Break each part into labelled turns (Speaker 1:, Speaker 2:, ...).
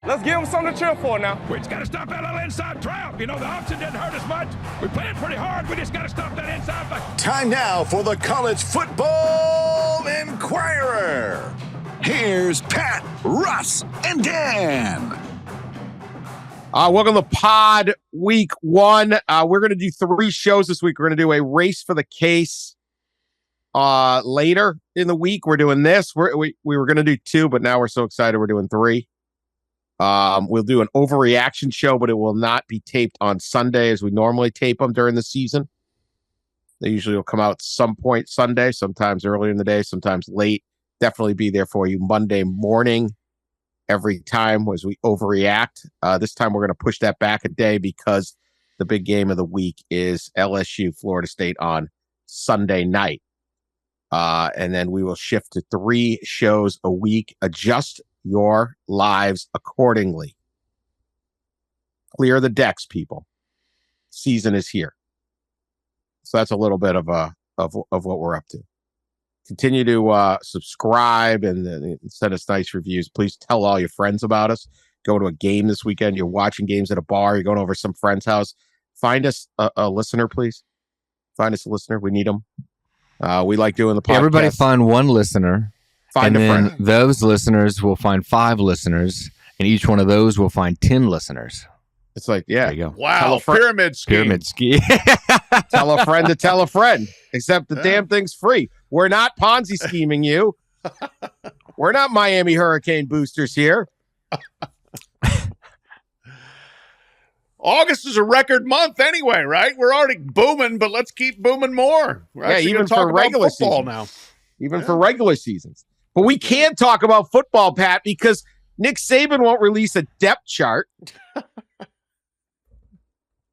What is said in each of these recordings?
Speaker 1: Let's give them something to cheer for now.
Speaker 2: We just got to stop that little inside trap. You know, the option didn't hurt us much. We playing pretty hard. We just got to stop that inside fight.
Speaker 3: Time now for the College Football Inquirer. Here's Pat, Russ, and Dan.
Speaker 4: Welcome to Pod Week 1. We're going to do 3 shows this week. We're going to do a race for the case later in the week. We're doing this. We were going to do 2, but now we're so excited we're doing 3. We'll do an overreaction show, but it will not be taped on Sunday as we normally tape them during the season. They usually will come out some point Sunday, sometimes earlier in the day, sometimes late. Definitely be there for you Monday morning every time as we overreact. This time we're going to push that back a day because the big game of the week is LSU, Florida State on Sunday night. And then we will shift to 3 shows a week. Adjust your lives accordingly. Clear the decks, people. Season is here. So that's a little bit of what we're up to. Continue to subscribe and send us nice reviews. Please tell all your friends about us. Go to a game this weekend. You're watching games at a bar. You're going over some friend's house. Find us a listener, please. Find us a listener. We need them. We like doing the podcast.
Speaker 5: Everybody find one listener.
Speaker 4: Find a friend.
Speaker 5: Those listeners will find 5 listeners, and each one of those will find 10 listeners.
Speaker 4: It's like, yeah.
Speaker 5: There you go.
Speaker 6: Wow, pyramid scheme.
Speaker 5: Pyramid scheme.
Speaker 4: Tell a friend to tell a friend, except the damn thing's free. We're not Ponzi scheming you. We're not Miami Hurricane boosters here.
Speaker 6: August is a record month anyway, right? We're already booming, but let's keep booming more. We're
Speaker 4: even for regular seasons
Speaker 6: now.
Speaker 4: Even for regular seasons. But we can't talk about football, Pat, because Nick Saban won't release a depth chart.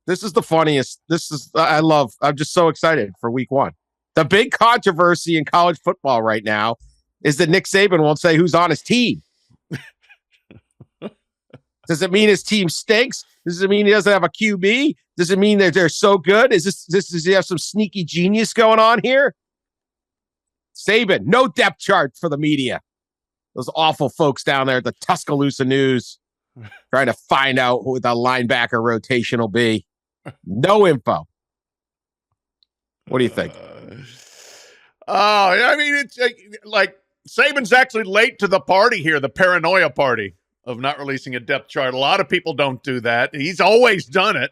Speaker 4: This is the funniest. I'm just so excited for week 1. The big controversy in college football right now is that Nick Saban won't say who's on his team. Does it mean his team stinks? Does it mean he doesn't have a QB? Does it mean that they're so good? Does he have some sneaky genius going on here? Saban, no depth chart for the media. Those awful folks down there at the Tuscaloosa News trying to find out who the linebacker rotation will be. No info. What do you think?
Speaker 6: I mean, it's like Saban's actually late to the party here, the paranoia party of not releasing a depth chart. A lot of people don't do that. He's always done it.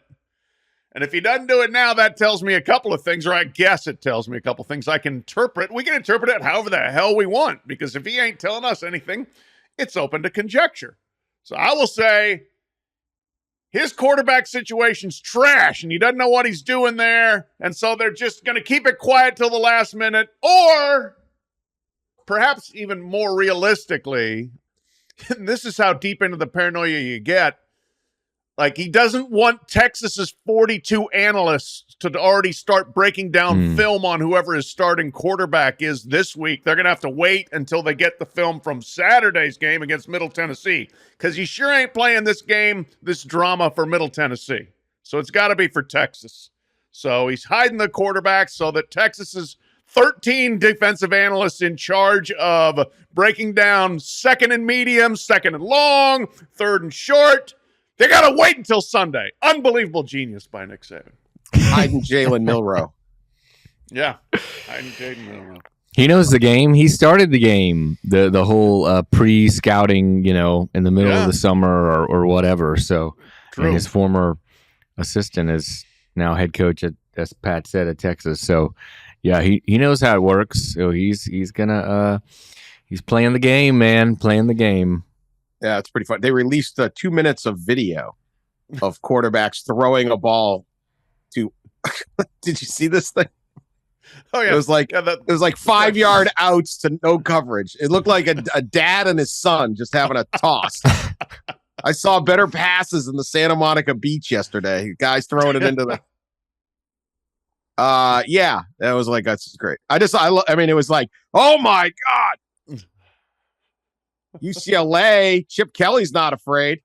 Speaker 6: And if he doesn't do it now, that tells me a couple of things, or I guess it tells me a couple of things I can interpret. We can interpret it however the hell we want, because if he ain't telling us anything, it's open to conjecture. So I will say his quarterback situation's trash, and he doesn't know what he's doing there, and so they're just going to keep it quiet till the last minute, or perhaps even more realistically, and this is how deep into the paranoia you get, like, he doesn't want Texas's 42 analysts to already start breaking down film on whoever his starting quarterback is this week. They're going to have to wait until they get the film from Saturday's game against Middle Tennessee, because he sure ain't playing this game, this drama for Middle Tennessee. So it's got to be for Texas. So he's hiding the quarterback so that Texas's 13 defensive analysts in charge of breaking down second and medium, second and long, third and short, they got to wait until Sunday. Unbelievable genius by Nick Saban.
Speaker 4: Hiding Jalen Milroe.
Speaker 6: Yeah. Hiding Jalen Milroe.
Speaker 5: He knows the game. He started the game, the whole pre-scouting, in the middle of the summer or whatever. So and his former assistant is now head coach at, as Pat said, at Texas. So yeah, he knows how it works. So he's gonna he's playing the game, man, playing the game.
Speaker 4: Yeah, it's pretty fun. They released 2 minutes of video of quarterbacks throwing a ball to. Did you see this thing?
Speaker 6: Oh yeah,
Speaker 4: it was like 5-yard outs to no coverage. It looked like a dad and his son just having a toss. I saw better passes in the Santa Monica beach yesterday. Guys throwing it into the. Yeah, that was like, that's just great. I mean, it was like, oh my God. UCLA, Chip Kelly's not afraid.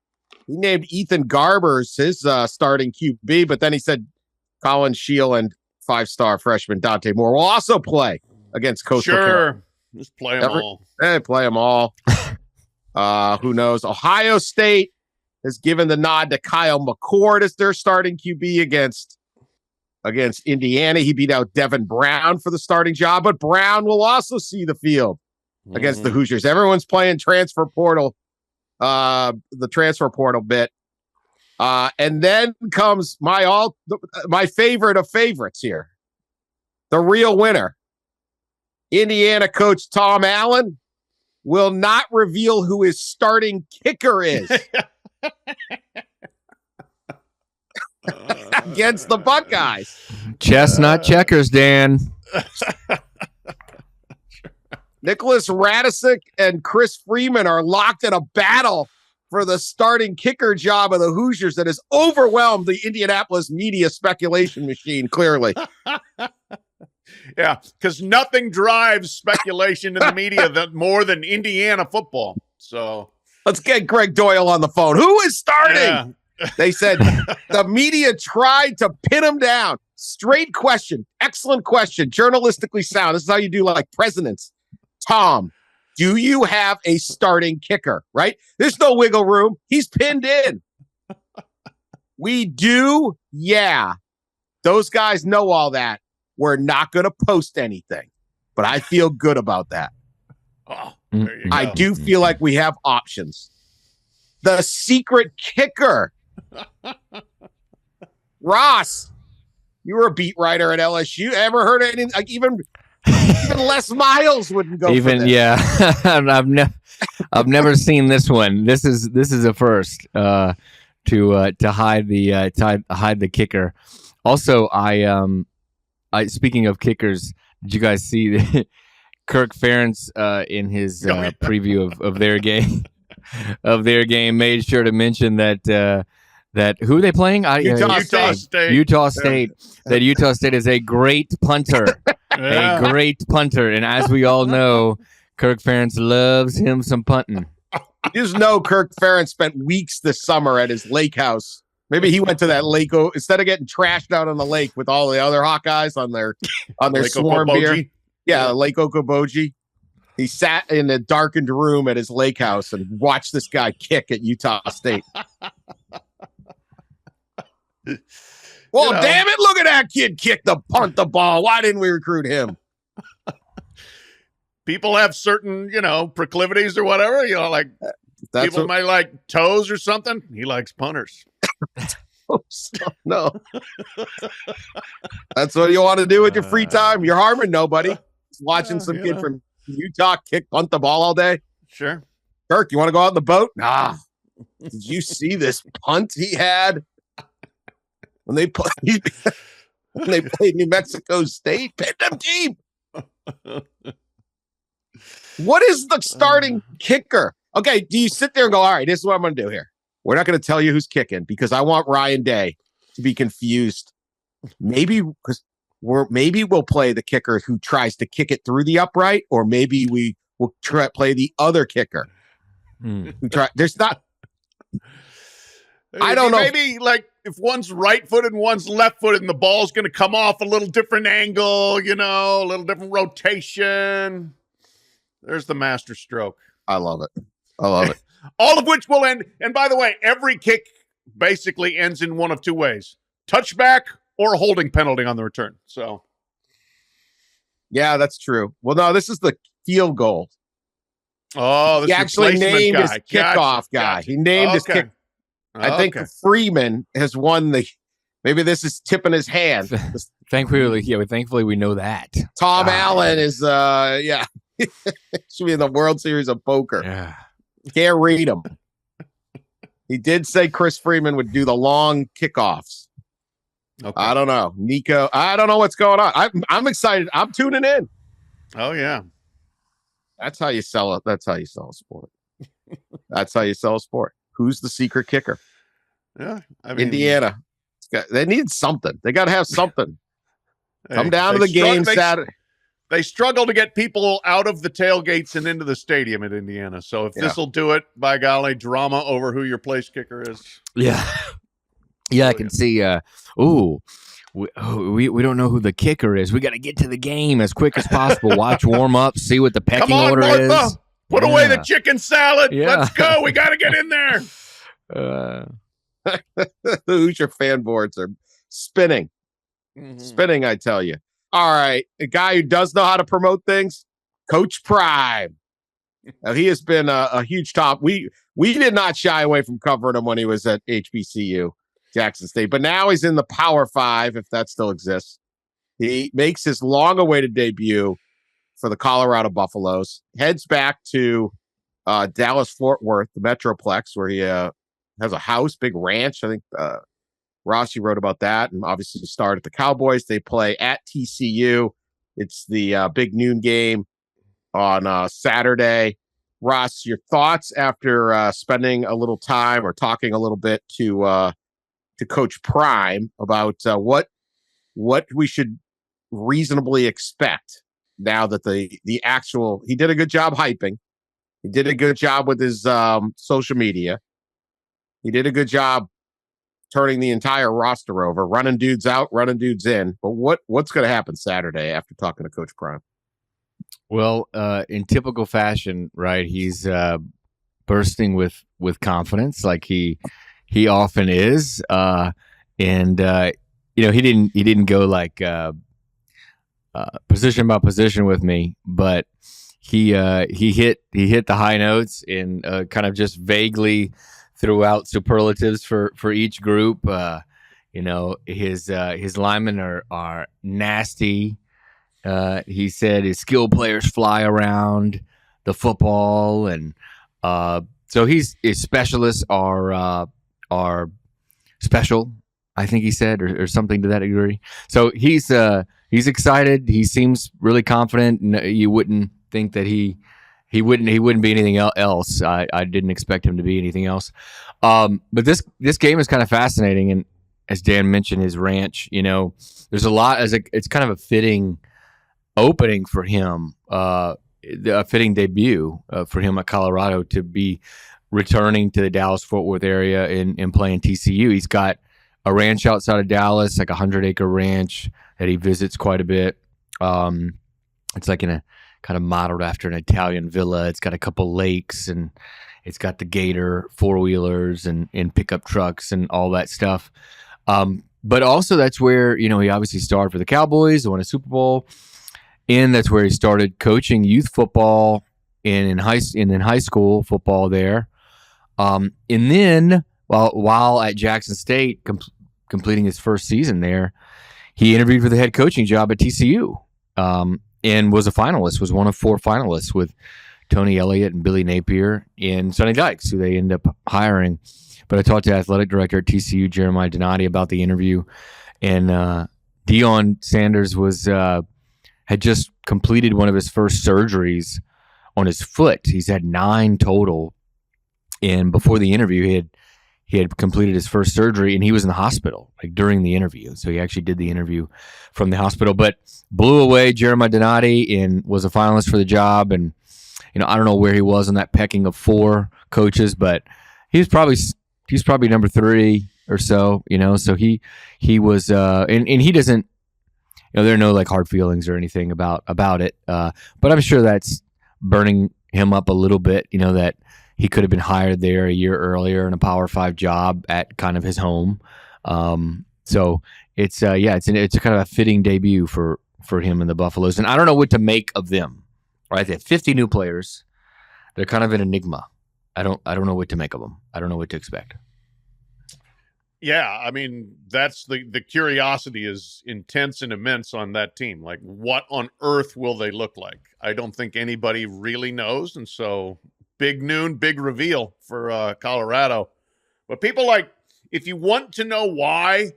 Speaker 4: He named Ethan Garbers his starting QB, but then he said Colin Scheel and 5-star freshman Dante Moore will also play against Coastal Carolina.
Speaker 6: Just play them all.
Speaker 4: Play them all. Who knows? Ohio State has given the nod to Kyle McCord as their starting QB against Indiana. He beat out Devin Brown for the starting job, but Brown will also see the field against the Hoosiers. Everyone's playing transfer portal, the transfer portal bit. And then comes my favorite of favorites here. The real winner. Indiana coach Tom Allen will not reveal who his starting kicker is against the Buckeyes.
Speaker 5: Chestnut checkers, Dan.
Speaker 4: Nicholas Radisick and Chris Freeman are locked in a battle for the starting kicker job of the Hoosiers that has overwhelmed the Indianapolis media speculation machine, clearly.
Speaker 6: Yeah, because nothing drives speculation in the media more than Indiana football. So
Speaker 4: let's get Greg Doyle on the phone. Who is starting?
Speaker 6: Yeah.
Speaker 4: They said the media tried to pin him down. Straight question. Excellent question. Journalistically sound. This is how you do like presidents. Tom, do you have a starting kicker? Right? There's no wiggle room. He's pinned in. We do. Yeah. Those guys know all that. We're not going to post anything, but I feel good about that.
Speaker 6: Oh, there you go.
Speaker 4: I do feel like we have options. The secret kicker. Ross, you were a beat writer at LSU. Ever heard of anything? Like even Les Miles wouldn't go.
Speaker 5: Even
Speaker 4: for this.
Speaker 5: Yeah, I've never seen this one. This is a first to hide the kicker. Also, I speaking of kickers, did you guys see Kirk Ferentz in his preview of their game made sure to mention that who are they playing?
Speaker 6: Utah State.
Speaker 5: Utah State. That Utah State is a great punter, a great punter, and as we all know, Kirk Ferentz loves him some punting.
Speaker 4: You just know Kirk Ferentz spent weeks this summer at his lake house. Maybe he went to that lake instead of getting trashed out on the lake with all the other Hawkeyes on their swarm beer. Yeah, Lake Okoboji. He sat in a darkened room at his lake house and watched this guy kick at Utah State. Well, damn it! Look at that kid kick the ball. Why didn't we recruit him?
Speaker 6: People have certain, proclivities or whatever. Like people might like toes or something. He likes punters.
Speaker 4: No. That's what you want to do with your free time. You're harming nobody. Just watching some kid from Utah punt the ball all day.
Speaker 6: Sure.
Speaker 4: Kirk, you want to go out in the boat? Nah. Did you see this punt he had when they played New Mexico State? Pinned them deep. What is the starting kicker? Okay, do you sit there and go, all right, this is what I'm going to do here. We're not going to tell you who's kicking because I want Ryan Day to be confused. Maybe we'll play the kicker who tries to kick it through the upright, or maybe we will play the other kicker who try. There's not. I don't know.
Speaker 6: Maybe like if one's right-footed and one's left-footed, and the ball's going to come off a little different angle, a little different rotation. There's the master stroke.
Speaker 4: I love it.
Speaker 6: All of which will end. And by the way, every kick basically ends in one of two ways: touchback or a holding penalty on the return. So,
Speaker 4: yeah, that's true. Well, no, this is the field goal.
Speaker 6: Oh,
Speaker 4: he actually named his kickoff guy.
Speaker 6: Gotcha.
Speaker 4: He named his kick. I think Freeman has won the. Maybe this is tipping his hand.
Speaker 5: Thankfully, we know that
Speaker 4: Tom Allen is. Should be in the World Series of Poker.
Speaker 5: Yeah.
Speaker 4: Can't read him. He did say Chris Freeman would do the long kickoffs. Okay. I don't know. Nico, I don't know what's going on. I'm excited. I'm tuning in.
Speaker 6: Oh, yeah.
Speaker 4: That's how you sell it. That's how you sell a sport. That's how you sell a sport. Who's the secret kicker?
Speaker 6: Yeah.
Speaker 4: Indiana. They need something. They got to have something. Come down to the game Saturday.
Speaker 6: They struggle to get people out of the tailgates and into the stadium at Indiana. So if this will do it, by golly, drama over who your place kicker is.
Speaker 5: Yeah. Yeah, I can see. We don't know who the kicker is. We got to get to the game as quick as possible. Watch warm up, see what the pecking order
Speaker 6: Martha.
Speaker 5: is.
Speaker 6: Put away the chicken salad.
Speaker 5: Yeah.
Speaker 6: Let's go. We got to get in there.
Speaker 4: Hoosier fan boards are spinning. Spinning, I tell you. All right. A guy who does know how to promote things, Coach Prime. Now, he has been a huge top. We did not shy away from covering him when he was at HBCU, Jackson State. But now he's in the Power 5, if that still exists. He makes his long-awaited debut for the Colorado Buffaloes, heads back to Dallas-Fort Worth, the Metroplex, where he has a house, big ranch. I think Rossi wrote about that, and obviously started at the Cowboys. They play at TCU. It's the big noon game on Saturday. Ross, your thoughts after spending a little time or talking a little bit to Coach Prime about what we should reasonably expect now that the actual, he did a good job hyping. He did a good job with his social media. He did a good job turning the entire roster over, running dudes out, running dudes in. But what's going to happen Saturday after talking to Coach Prime?
Speaker 5: Well, in typical fashion, right? He's bursting with confidence, like he often is, and he didn't go like position by position with me, but he hit the high notes and kind of just vaguely threw out superlatives for each group. His linemen are nasty. He said his skill players fly around the football, and so his specialists are special, I think he said, or something to that degree. So he's excited. He seems really confident. You wouldn't think that he wouldn't be anything else. I didn't expect him to be anything else. But this game is kind of fascinating, and as Dan mentioned, his ranch. There's a lot. It's kind of a fitting opening for him, a fitting debut for him at Colorado to be returning to the Dallas-Fort Worth area and playing TCU. He's got a ranch outside of Dallas, like a 100-acre ranch that he visits quite a bit. It's like in a kind of modeled after an Italian villa. It's got a couple lakes, and it's got the Gator four-wheelers and pickup trucks and all that stuff. But also that's where, he obviously started for the Cowboys, won a Super Bowl. And that's where he started coaching youth football and in high school football there. And then while at Jackson State completing his first season there, he interviewed for the head coaching job at TCU and was one of 4 finalists with Tony Elliott and Billy Napier and Sonny Dykes, who they ended up hiring. But I talked to athletic director at TCU, Jeremiah Donati, about the interview. And Deion Sanders had just completed one of his first surgeries on his foot. He's had 9 total. And before the interview, he had completed his first surgery, and he was in the hospital like during the interview. So he actually did the interview from the hospital, but blew away Jeremiah Donati and was a finalist for the job. And, I don't know where he was on that pecking of 4 coaches, but he's probably number 3 or so, so he was, and he doesn't, there are no like hard feelings or anything about it. But I'm sure that's burning him up a little bit, that he could have been hired there a year earlier in a Power 5 job at kind of his home. So it's a kind of a fitting debut for him and the Buffaloes. And I don't know what to make of them, right? They have 50 new players. They're kind of an enigma. I don't know what to make of them. I don't know what to expect.
Speaker 6: Yeah, I mean, that's the curiosity is intense and immense on that team. Like, what on earth will they look like? I don't think anybody really knows. And so big noon, big reveal for Colorado. But people if you want to know why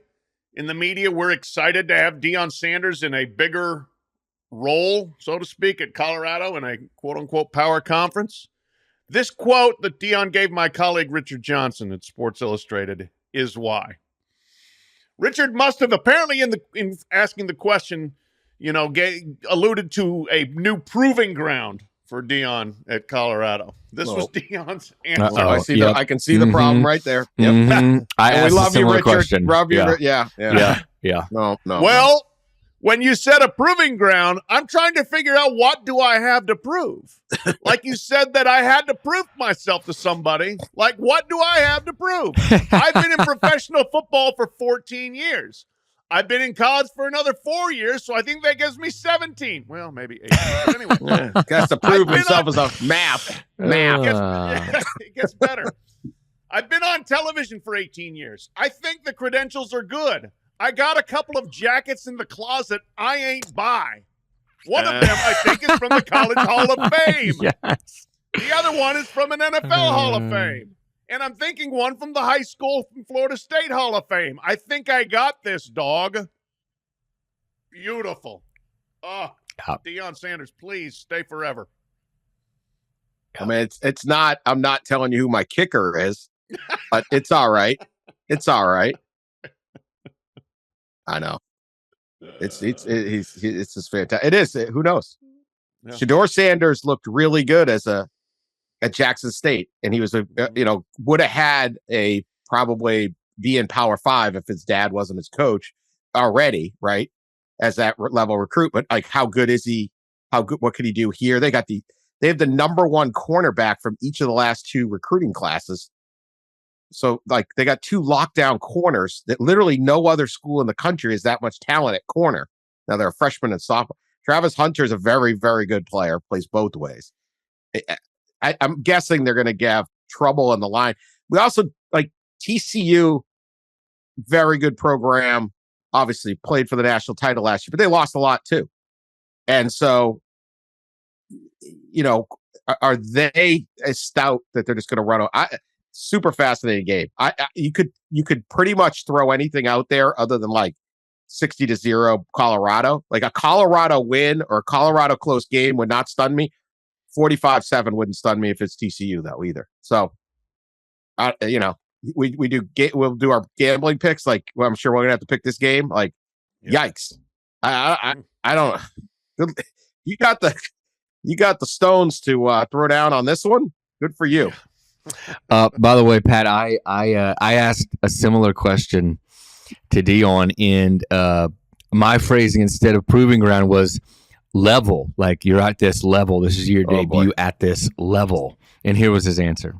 Speaker 6: in the media we're excited to have Deion Sanders in a bigger role, so to speak, at Colorado in a quote-unquote power conference, this quote that Deion gave my colleague Richard Johnson at Sports Illustrated is why. Richard must have apparently in asking the question, alluded to a new proving ground for Deion at Colorado. This was Deion's answer.
Speaker 4: I can see the problem right there. Yep.
Speaker 5: Mm-hmm.
Speaker 4: We love you, Richard.
Speaker 5: Question.
Speaker 4: Yeah.
Speaker 5: No.
Speaker 6: Well, when you said a proving ground, I'm trying to figure out what do I have to prove? Like you said that I had to prove myself to somebody. Like, what do I have to prove? I've been in professional football for 14 years. I've been in college for another 4 years, so I think that gives me 17. Well, maybe 18. But anyway.
Speaker 4: Has to prove himself as a map.
Speaker 6: It gets better. I've been on television for 18 years. I think the credentials are good. I got a couple of jackets in the closet I ain't buy. One of them, I think, is from the College Hall of Fame.
Speaker 5: Yes.
Speaker 6: The other one is from an NFL Hall of Fame. And I'm thinking one from the high school from Florida State Hall of Fame. I think I got this, dog. Beautiful. Oh, Deion Sanders, please stay forever.
Speaker 4: I mean, it's not, I'm not telling you who my kicker is, but it's all right. It's all right. I know. It's just fantastic. It is. Who knows? Yeah. Shedeur Sanders looked really good at Jackson State, and he was would have had a probably be in Power 5 if his dad wasn't his coach already, right? As that level recruit, but like, how good is he? How good? What could he do here? They have the number one cornerback from each of the last 2 recruiting classes. So, like, they got 2 lockdown corners that literally no other school in the country has that much talent at corner. Now, they're a freshman and sophomore. Travis Hunter is a very, very good player, plays both ways. I'm guessing they're going to have trouble in the line. We also, like, TCU, very good program, obviously played for the national title last year, but they lost a lot too. And so, are they as stout that they're just going to run? Super fascinating game. You could pretty much throw anything out there other than like 60-0 Colorado. Like a Colorado win or a Colorado close game would not stun me. 45-7 wouldn't stun me if it's TCU though either. So, we'll do our gambling picks. Like, well, I'm sure we're gonna have to pick this game. Like, yikes! I don't. You got the stones to throw down on this one. Good for you.
Speaker 5: By the way, Pat, I asked a similar question to Deion, and my phrasing instead of proving ground was level. Like, you're at this level. This is your debut at this level. And here was his answer.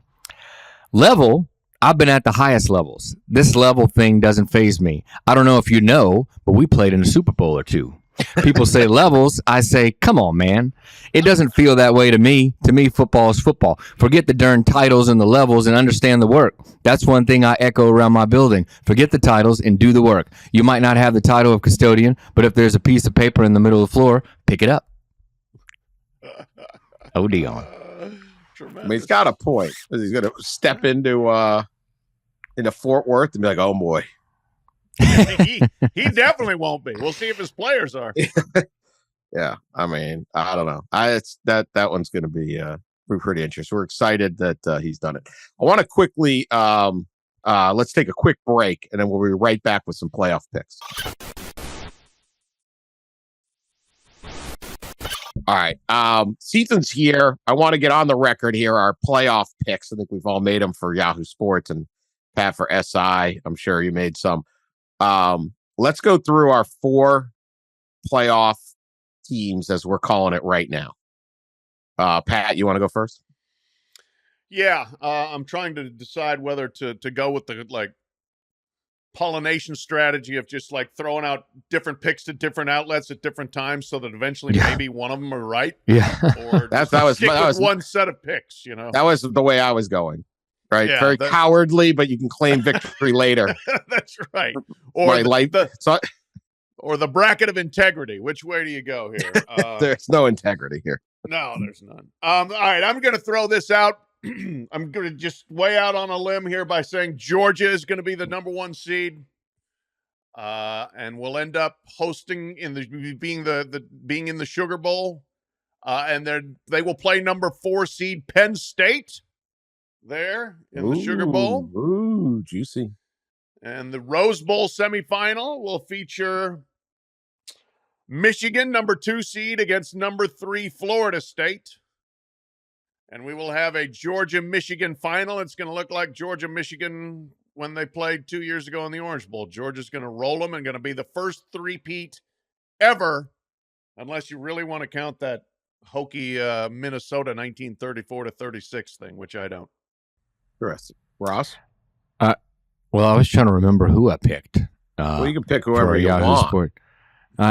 Speaker 5: Level, I've been at the highest levels. This level thing doesn't faze me. I don't know if you know, but we played in a Super Bowl or 2. People say levels. I say, come on, man. It doesn't feel that way to me. To me, football is football. Forget the darn titles and the levels and understand the work. That's one thing I echo around my building. Forget the titles and do the work. You might not have the title of custodian, but if there's a piece of paper in the middle of the floor, pick it up. Oh, Deion.
Speaker 4: I mean, he's got a point. He's going to step into Fort Worth and be like, oh, boy.
Speaker 6: he definitely won't be. We'll see if his players are.
Speaker 4: Yeah, I mean, I don't know. That one's going to be pretty interesting. We're excited that he's done it. I want to quickly let's take a quick break, and then we'll be right back with some playoff picks. All right, season's here. I want to get on the record here. Our playoff picks. I think we've all made them for Yahoo Sports and Pat for SI. I'm sure you made some. Let's go through our 4 playoff teams as we're calling it right now. Pat, you want to go first?
Speaker 6: Yeah, I'm trying to decide whether to go with the pollination strategy of just like throwing out different picks to different outlets at different times, so that eventually maybe one of them are right.
Speaker 5: Yeah,
Speaker 6: or that was one set of picks. That
Speaker 4: was the way I was going. Right, yeah, very cowardly, but you can claim victory later.
Speaker 6: That's right. Or or the bracket of integrity. Which way do you go here?
Speaker 4: There's no integrity here.
Speaker 6: No, there's none. All right, I'm going to throw this out. I'm going to just way out on a limb here by saying Georgia is going to be the number 1 seed, and we'll end up hosting being in the Sugar Bowl, and they will play number 4 seed Penn State. There in the Sugar Bowl.
Speaker 4: Ooh, juicy.
Speaker 6: And the Rose Bowl semifinal will feature Michigan, number 2 seed, against number 3 Florida State. And we will have a Georgia-Michigan final. It's going to look like Georgia-Michigan when they played 2 years ago in the Orange Bowl. Georgia's going to roll them and going to be the first 3-peat ever, unless you really want to count that hokey Minnesota 1934-36 thing, which I don't.
Speaker 4: Interesting. Ross?
Speaker 5: Well, I was trying to remember who I picked.
Speaker 4: Well, you can pick whoever you
Speaker 5: Yahoo
Speaker 4: want.
Speaker 5: Sport.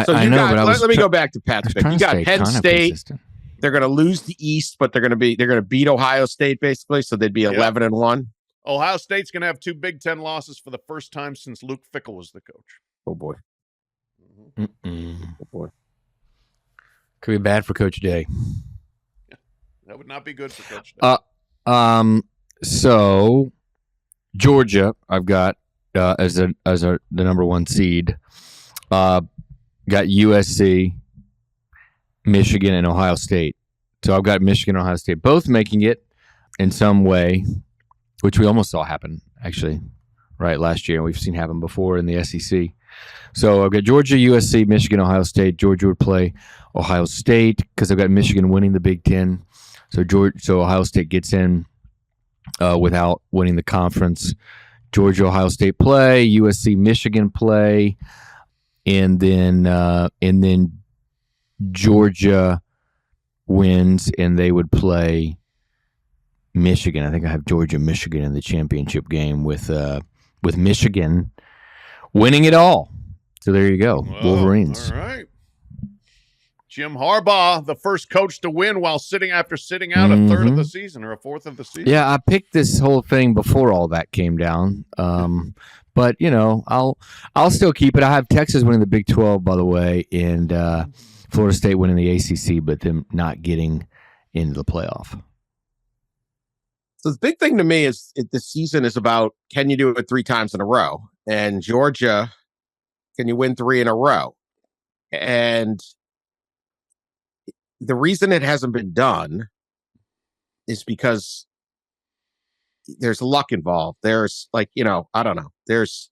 Speaker 4: So
Speaker 5: I know,
Speaker 4: got,
Speaker 5: but
Speaker 4: let me go back to Pat's pick. You got Penn State. They're going to lose the East, but they're going to beat Ohio State basically. So they'd be 11-1.
Speaker 6: Ohio State's going to have 2 Big Ten losses for the first time since Luke Fickell was the coach.
Speaker 4: Oh boy. Oh boy.
Speaker 5: Could be bad for Coach Day.
Speaker 6: Yeah, that would not be good for Coach Day.
Speaker 5: So Georgia, I've got as the number 1 seed. Got USC, Michigan, and Ohio State. So I've got Michigan and Ohio State both making it in some way, which we almost saw happen, actually, right, last year. We've seen happen before in the SEC. So I've got Georgia, USC, Michigan, Ohio State. Georgia would play Ohio State because I've got Michigan winning the Big Ten. So Ohio State gets in without winning the conference. Georgia, Ohio State play, USC, Michigan play, and then Georgia wins, and they would play Michigan. I think I have Georgia, Michigan in the championship game with Michigan winning it all. So there you go, Wolverines.
Speaker 6: All right. Jim Harbaugh, the first coach to win while sitting out a third of the season or a fourth of the season.
Speaker 5: Yeah, I picked this whole thing before all that came down. But I'll still keep it. I have Texas winning the Big 12, by the way, and Florida State winning the ACC, but them not getting into the playoff.
Speaker 4: So the big thing to me is this season is about, can you do it 3 times in a row? And Georgia, can you win 3 in a row? And the reason it hasn't been done is because there's luck involved. There's I don't know. There's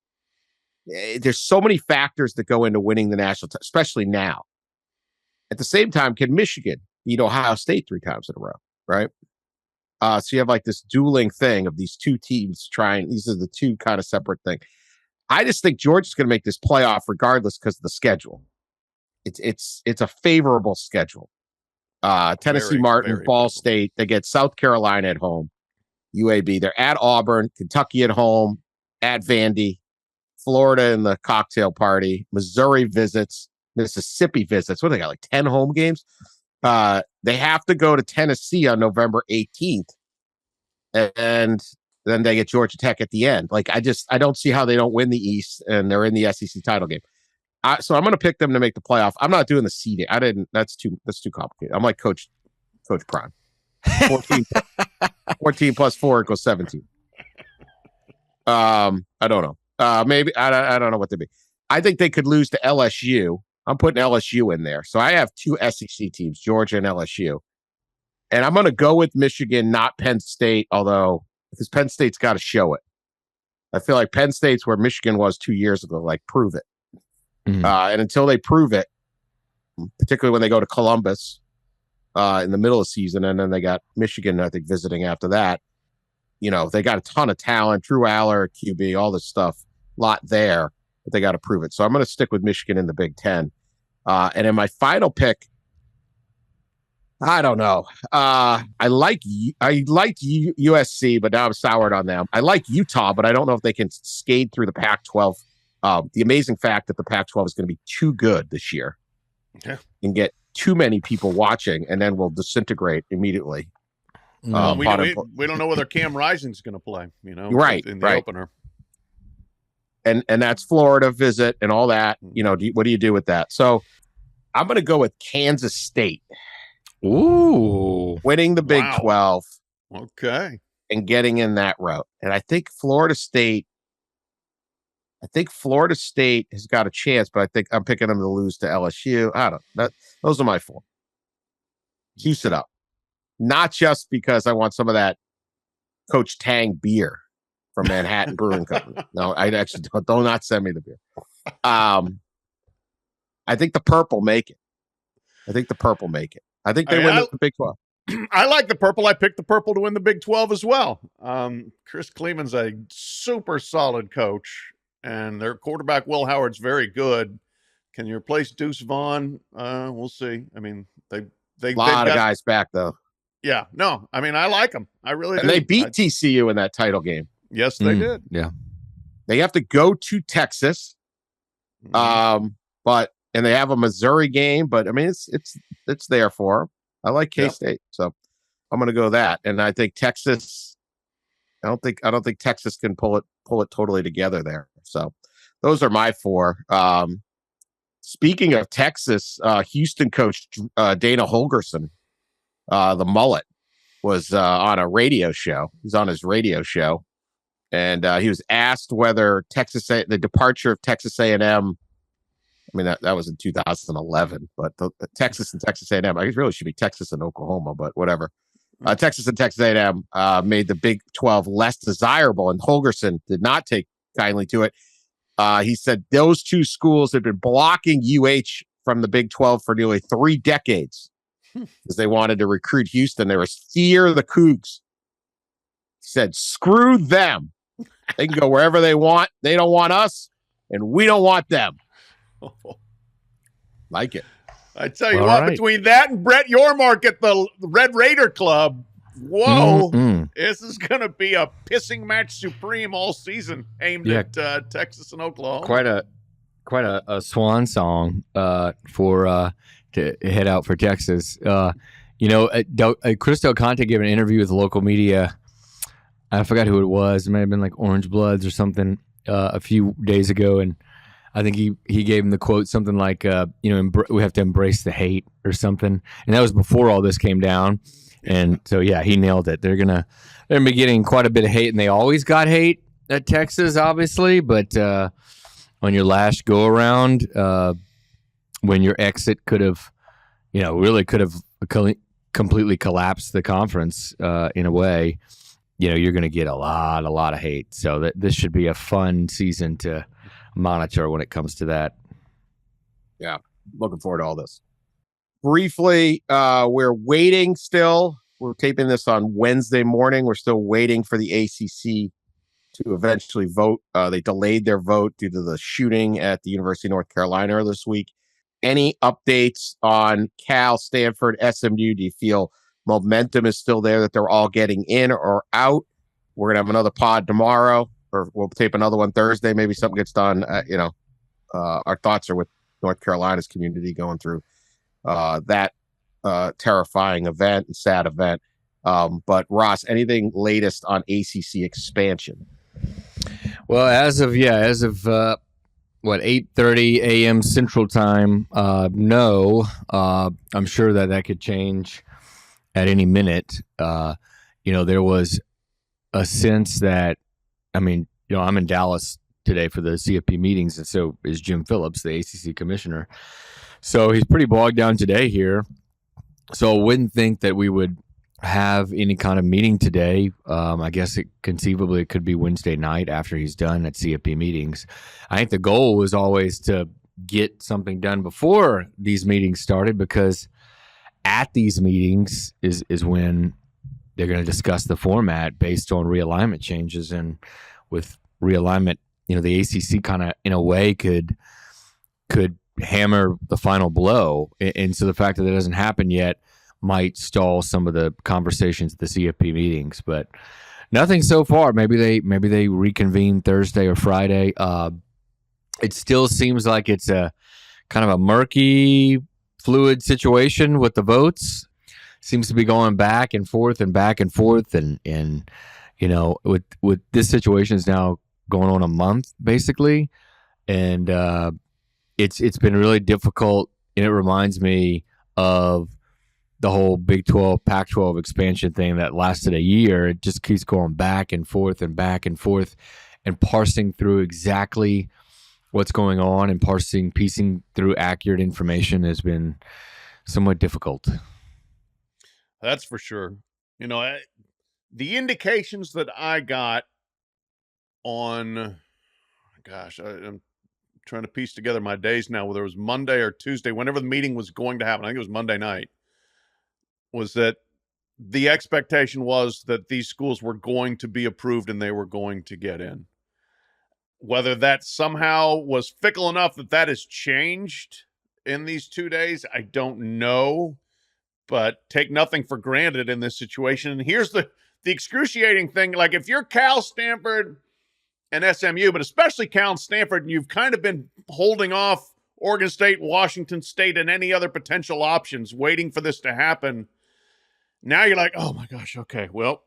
Speaker 4: so many factors that go into winning the national, especially now. At the same time, can Michigan beat Ohio State 3 times in a row? Right. So you have like this dueling thing of these 2 teams trying. These are the 2 kind of separate things. I just think Georgia's going to make this playoff regardless because of the schedule. It's a favorable schedule. Tennessee Martin, Ball State. They get South Carolina at home. UAB. They're at Auburn, Kentucky at home, at Vandy, Florida in the cocktail party, Missouri visits, Mississippi visits. What do they got? Like 10 home games. They have to go to Tennessee on November 18th, and then they get Georgia Tech at the end. Like I don't see how they don't win the East, and they're in the SEC title game. So I'm going to pick them to make the playoff. I'm not doing the seeding. That's too complicated. I'm like Coach Prime. 14 plus 4 equals 17. I don't know. Maybe I don't know what they'd be. I think they could lose to LSU. I'm putting LSU in there. So I have 2 SEC teams, Georgia and LSU. And I'm going to go with Michigan, not Penn State, although because Penn State's got to show it. I feel like Penn State's where Michigan was 2 years ago. Like, prove it. Mm-hmm. And until they prove it, particularly when they go to Columbus in the middle of the season, and then they got Michigan, I think, visiting after that. They got a ton of talent, Drew Aller, QB, all this stuff, lot there, but they got to prove it. So I'm going to stick with Michigan in the Big Ten. And in my final pick, I don't know. I liked USC, but now I'm soured on them. I like Utah, but I don't know if they can skate through the Pac-12. The amazing fact that the Pac-12 is going to be too good this year and get too many people watching, and then will disintegrate immediately.
Speaker 6: We don't know whether Cam Rising's going to play,
Speaker 4: right,
Speaker 6: in the opener.
Speaker 4: And that's Florida visit and all that. What do you do with that? So I'm going to go with Kansas State.
Speaker 5: Ooh.
Speaker 4: Winning the Big 12.
Speaker 6: Okay.
Speaker 4: And getting in that route. And I think Florida State has got a chance, but I think I'm picking them to lose to LSU. I don't know. Those are my 4. Juice it up. Not just because I want some of that Coach Tang beer from Manhattan Brewing Company. No, I actually do not send me the beer. I think the purple make it. I think they win the Big 12.
Speaker 6: I like the purple. I picked the purple to win the Big 12 as well. Chris Kleeman's a super solid coach, and their quarterback, Will Howard's very good. Can you replace Deuce Vaughn? We'll see. I mean, they
Speaker 4: A lot of guys back though.
Speaker 6: Yeah, no, I mean, I like them. I really do.
Speaker 4: And they beat TCU in that title game.
Speaker 6: Yes, they did.
Speaker 5: Yeah.
Speaker 4: They have to go to Texas. And they have a Missouri game, but I mean, it's there for them. I like K-State, so I'm going to go that. And I think Texas, I don't think Texas can pull it totally together there. So those are my four. Speaking of Texas, Houston coach Dana Holgorsen, the mullet, was on a radio show. He's on his radio show, and he was asked whether the departure of Texas A&M. I mean, that was in 2011, but the Texas and Texas A&M, I guess really should be Texas and Oklahoma, but whatever. Texas and Texas A&M made the Big 12 less desirable, and Holgorsen did not take kindly to it. He said those two schools had been blocking UH from the Big 12 for nearly 3 decades because they wanted to recruit Houston. There was fear of the Cougs. He said, screw them. They can go wherever they want. They don't want us, and we don't want them. Like it.
Speaker 6: I tell you what, between that and Brett Yormark at the Red Raider Club, whoa, this is going to be a pissing match supreme all season aimed at Texas and Oklahoma.
Speaker 5: Quite a swan song for to head out for Texas. Chris Del Conte gave an interview with local media. I forgot who it was. It may have been like Orange Bloods or something a few days ago, and I think he gave him the quote something like, we have to embrace the hate or something. And that was before all this came down. And so, yeah, he nailed it. They're gonna be getting quite a bit of hate, and they always got hate at Texas, obviously. But on your last go around, when your exit could have completely collapsed the conference in a way, you're going to get a lot of hate. So this should be a fun season to monitor when it comes to that.
Speaker 4: Yeah, looking forward to all this. Briefly, we're waiting still. We're taping this on Wednesday morning. We're still waiting for the ACC to eventually vote. They delayed their vote due to the shooting at the University of North Carolina this week. Any updates on Cal, Stanford, SMU? Do you feel momentum is still there, that they're all getting in or out? We're going to have another pod tomorrow, or we'll tape another one Thursday. Maybe something gets done. Our thoughts are with North Carolina's community going through that terrifying event and sad event. But Ross, anything latest on ACC expansion?
Speaker 5: Well, as of 8:30 a.m. Central Time, no. I'm sure that could change at any minute. There was a sense that, I'm in Dallas today for the CFP meetings, and so is Jim Phillips, the ACC commissioner. So he's pretty bogged down today here. So I wouldn't think that we would have any kind of meeting today. I guess it could be Wednesday night after he's done at CFP meetings. I think the goal was always to get something done before these meetings started, because at these meetings is when they're going to discuss the format based on realignment changes. And with realignment, the ACC kind of, in a way, could hammer the final blow. And so the fact that it doesn't happen yet might stall some of the conversations at the CFP meetings, but nothing so far. Maybe they reconvene Thursday or Friday. It still seems like it's a kind of a murky, fluid situation with the votes. Seems to be going back and forth, and with this situation is now going on a month basically, and it's been really difficult. And it reminds me of the whole Big 12, Pac-12 expansion thing that lasted a year. It just keeps going back and forth, and parsing through exactly what's going on and piecing through accurate information has been somewhat difficult.
Speaker 6: That's for sure. The indications that I got on, I'm trying to piece together my days now, whether it was Monday or Tuesday, whenever the meeting was going to happen, I think it was Monday night, was that the expectation was that these schools were going to be approved and they were going to get in. Whether that somehow was fickle enough that has changed in these 2 days, I don't know. But take nothing for granted in this situation. And here's the excruciating thing. Like, if you're Cal, Stanford, and SMU, but especially Cal and Stanford, and you've kind of been holding off Oregon State, Washington State, and any other potential options, waiting for this to happen. Now you're like, oh my gosh, okay, well,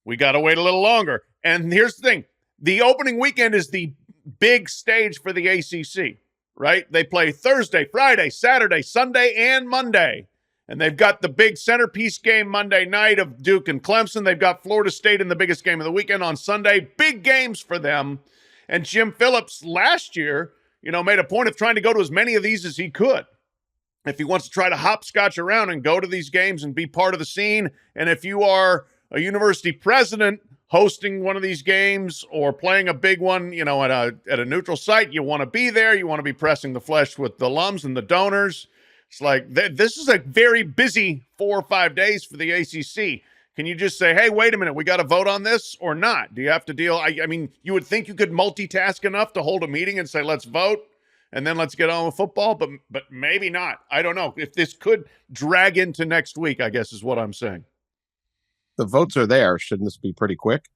Speaker 6: we got to wait a little longer. And here's the thing. The opening weekend is the big stage for the ACC, right? They play Thursday, Friday, Saturday, Sunday, and Monday. And they've got the big centerpiece game Monday night of Duke and Clemson. They've got Florida State in the biggest game of the weekend on Sunday. Big games for them. And Jim Phillips last year, made a point of trying to go to as many of these as he could. If he wants to try to hopscotch around and go to these games and be part of the scene. And if you are a university president hosting one of these games or playing a big one, at a neutral site, you want to be there. You want to be pressing the flesh with the alums and the donors. It's like, this is a very busy 4 or 5 days for the ACC. Can you just say, hey, wait a minute, we got to vote on this or not? Do you have to deal? I mean, you would think you could multitask enough to hold a meeting and say, let's vote, and then let's get on with football, but maybe not. I don't know. If this could drag into next week, I guess is what I'm saying.
Speaker 4: The votes are there. Shouldn't this be pretty quick?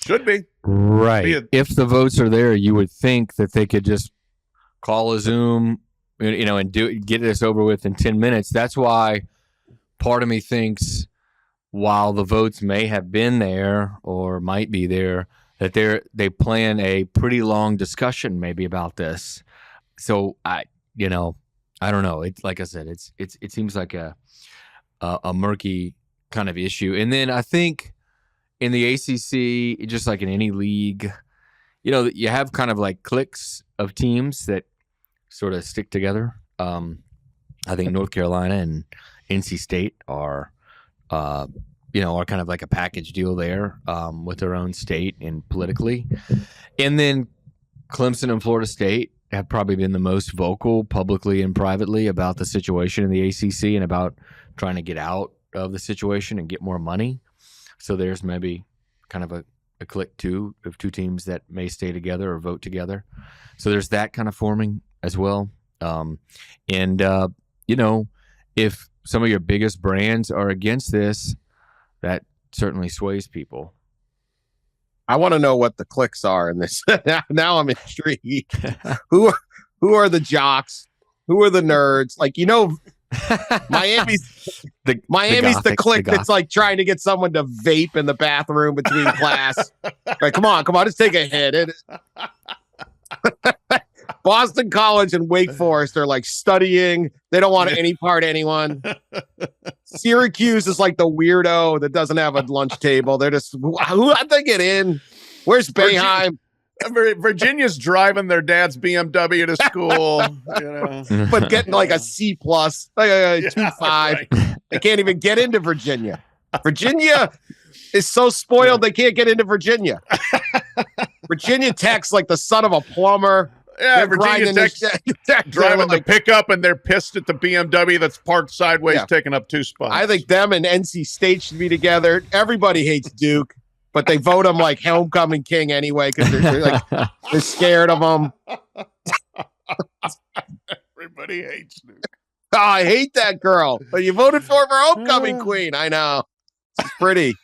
Speaker 6: Should be.
Speaker 5: Right. If the votes are there, you would think that they could just call a Zoom, and get this over with in 10 minutes. That's why part of me thinks while the votes may have been there or might be there, that they plan a pretty long discussion maybe about this. So I don't know. It's like I said, it seems like a murky kind of issue. And then I think in the ACC, just like in any league, you have kind of like cliques of teams that sort of stick together. I think North Carolina and NC State are kind of like a package deal there with their own state and politically. And then Clemson and Florida State have probably been the most vocal publicly and privately about the situation in the ACC and about trying to get out of the situation and get more money. So there's maybe kind of a clique too of two teams that may stay together or vote together. So there's that kind of forming as well. If some of your biggest brands are against this, that certainly sways people.
Speaker 4: I want to know what the cliques are in this. Now I'm intrigued. Who are the jocks? Who are the nerds? Like, Miami's the clique that's like trying to get someone to vape in the bathroom between class. Right, come on, just take a hit. Boston College and Wake Forest are like studying. They don't want any part of anyone. Syracuse is like the weirdo that doesn't have a lunch table. They're just, how'd they get in? Where's Boeheim?
Speaker 6: Virginia's driving their dad's BMW to school,
Speaker 4: but getting like a C+, like a 2.5. Right. They can't even get into Virginia. Virginia is so spoiled they can't get into Virginia. Virginia Tech's like the son of a plumber.
Speaker 6: Yeah, Virginia Tech driving the pickup, and they're pissed at the BMW that's parked sideways, taking up 2 spots.
Speaker 4: I think them and NC State should be together. Everybody hates Duke, but they vote him like homecoming king anyway because they're scared of him.
Speaker 6: Everybody hates Duke.
Speaker 4: Oh, I hate that girl. But you voted for her homecoming queen. I know. She's pretty.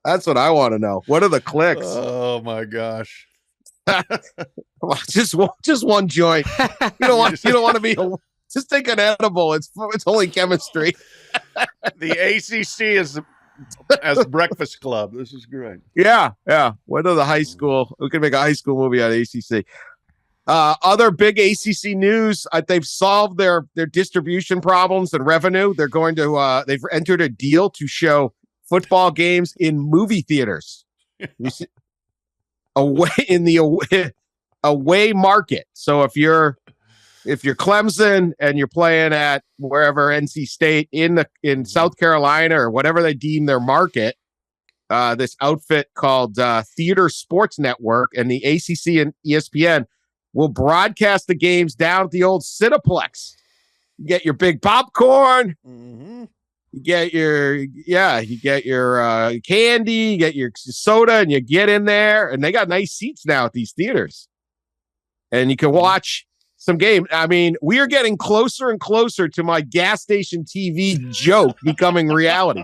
Speaker 4: That's what I want to know. What are the cliques?
Speaker 6: Oh my gosh!
Speaker 4: just one joint. You don't want to be. Just take an edible. It's only chemistry.
Speaker 6: The ACC is as Breakfast Club. This is great.
Speaker 4: Yeah. What are the high school? We can make a high school movie on ACC. Other big ACC news. They've solved their distribution problems and revenue. They're going to. They've entered a deal to show football games in movie theaters. Away market. So if you're Clemson and you're playing at wherever NC State in South Carolina or whatever they deem their market, this outfit called Theater Sports Network and the ACC and ESPN will broadcast the games down at the old Cineplex. You get your big popcorn.
Speaker 6: Mm-hmm.
Speaker 4: you get your candy, you get your soda, and you get in there. And they got nice seats now at these theaters, and you can watch some game. I mean, we are getting closer and closer to my gas station TV joke becoming reality.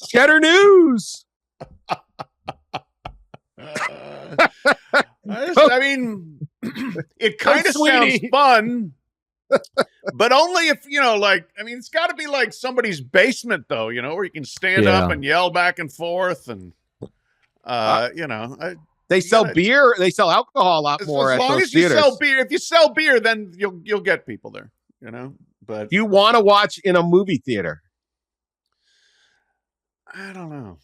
Speaker 4: Cheddar News.
Speaker 6: I mean, it kind of sounds fun, but only if, it's got to be like somebody's basement, though, where you can stand up and yell back and forth. And,
Speaker 4: they sell beer. They sell alcohol a lot more at those theaters.
Speaker 6: You sell beer. If you sell beer, then you'll get people there, But
Speaker 4: you want to watch in a movie theater?
Speaker 6: I don't know.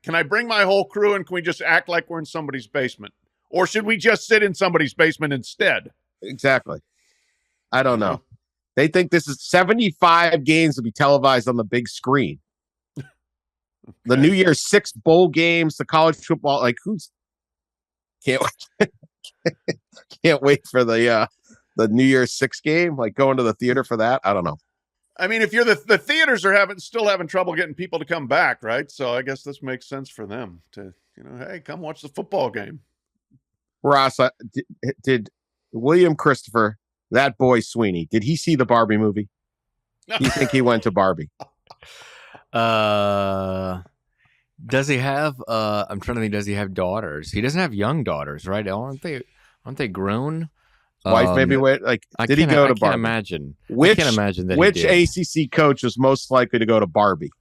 Speaker 6: Can I bring my whole crew and can we just act like we're in somebody's basement? Or should we just sit in somebody's basement instead?
Speaker 4: Exactly. I don't know. They think this is 75 games to be televised on the big screen. The New Year's 6 bowl games, the college football, can't wait for the New Year's 6 game, like going to the theater for that. I don't know.
Speaker 6: I mean, if you're the theaters are still having trouble getting people to come back, right? So I guess this makes sense for them to, hey, come watch the football game.
Speaker 4: Ross, did William Christopher, that boy Sweeney, did he see the Barbie movie? Do you think he went to Barbie?
Speaker 5: Does he have? I'm trying to think. Does he have daughters? He doesn't have young daughters, right? Aren't they grown?
Speaker 4: Wife maybe went did he go to Barbie?
Speaker 5: I can't imagine.
Speaker 4: Which
Speaker 5: ACC
Speaker 4: coach was most likely to go to Barbie?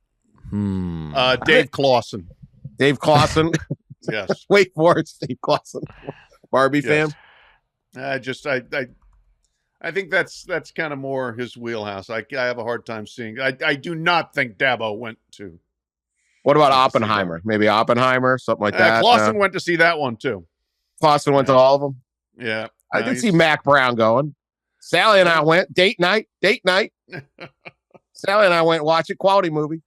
Speaker 6: Dave Clawson.
Speaker 4: Dave Clawson.
Speaker 6: Yes.
Speaker 4: Wait for it, Dave Clawson. Barbie fan.
Speaker 6: I think that's kind of more his wheelhouse. I have a hard time seeing. I do not think Dabo went to.
Speaker 4: What about Oppenheimer? Maybe Oppenheimer, something like that.
Speaker 6: Clawson went to see that one too.
Speaker 4: Clawson went to all of them.
Speaker 6: Yeah.
Speaker 4: I did see Mac Brown going. Sally and I went date night. Sally and I went watch a quality movie.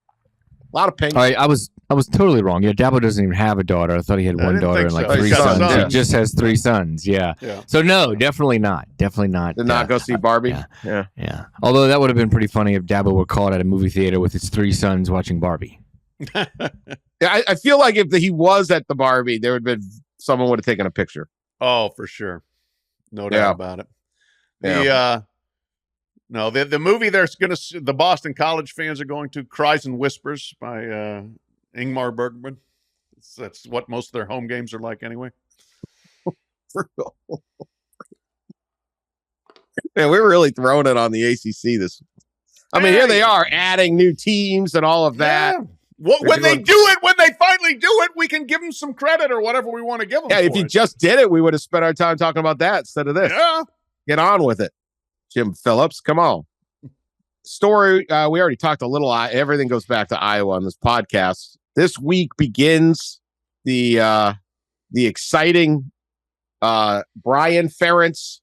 Speaker 4: A lot of pink.
Speaker 5: All right, I was totally wrong. Yeah, Dabo doesn't even have a daughter. I thought he had one daughter and like 3 sons. He just has 3 sons. Yeah. So no, definitely not. Definitely not.
Speaker 4: Did not go see Barbie.
Speaker 5: Yeah. Although that would have been pretty funny if Dabo were caught at a movie theater with his 3 sons watching Barbie.
Speaker 4: I feel like if he was at the Barbie, there would have been someone would have taken a picture.
Speaker 6: Oh, for sure. No doubt about it. The movie the Boston College fans are going to, Cries and Whispers by Ingmar Bergman. That's what most of their home games are like anyway.
Speaker 4: Man, we're really throwing it on the ACC this. I mean, here they are adding new teams and all of that.
Speaker 6: Yeah. When they finally do it, we can give them some credit or whatever we want to give them.
Speaker 4: Yeah, if you just did it, we would have spent our time talking about that instead of this.
Speaker 6: Yeah.
Speaker 4: Get on with it. Jim Phillips, come on. Story, we already talked a little. Everything goes back to Iowa on this podcast. This week begins the exciting Brian Ferentz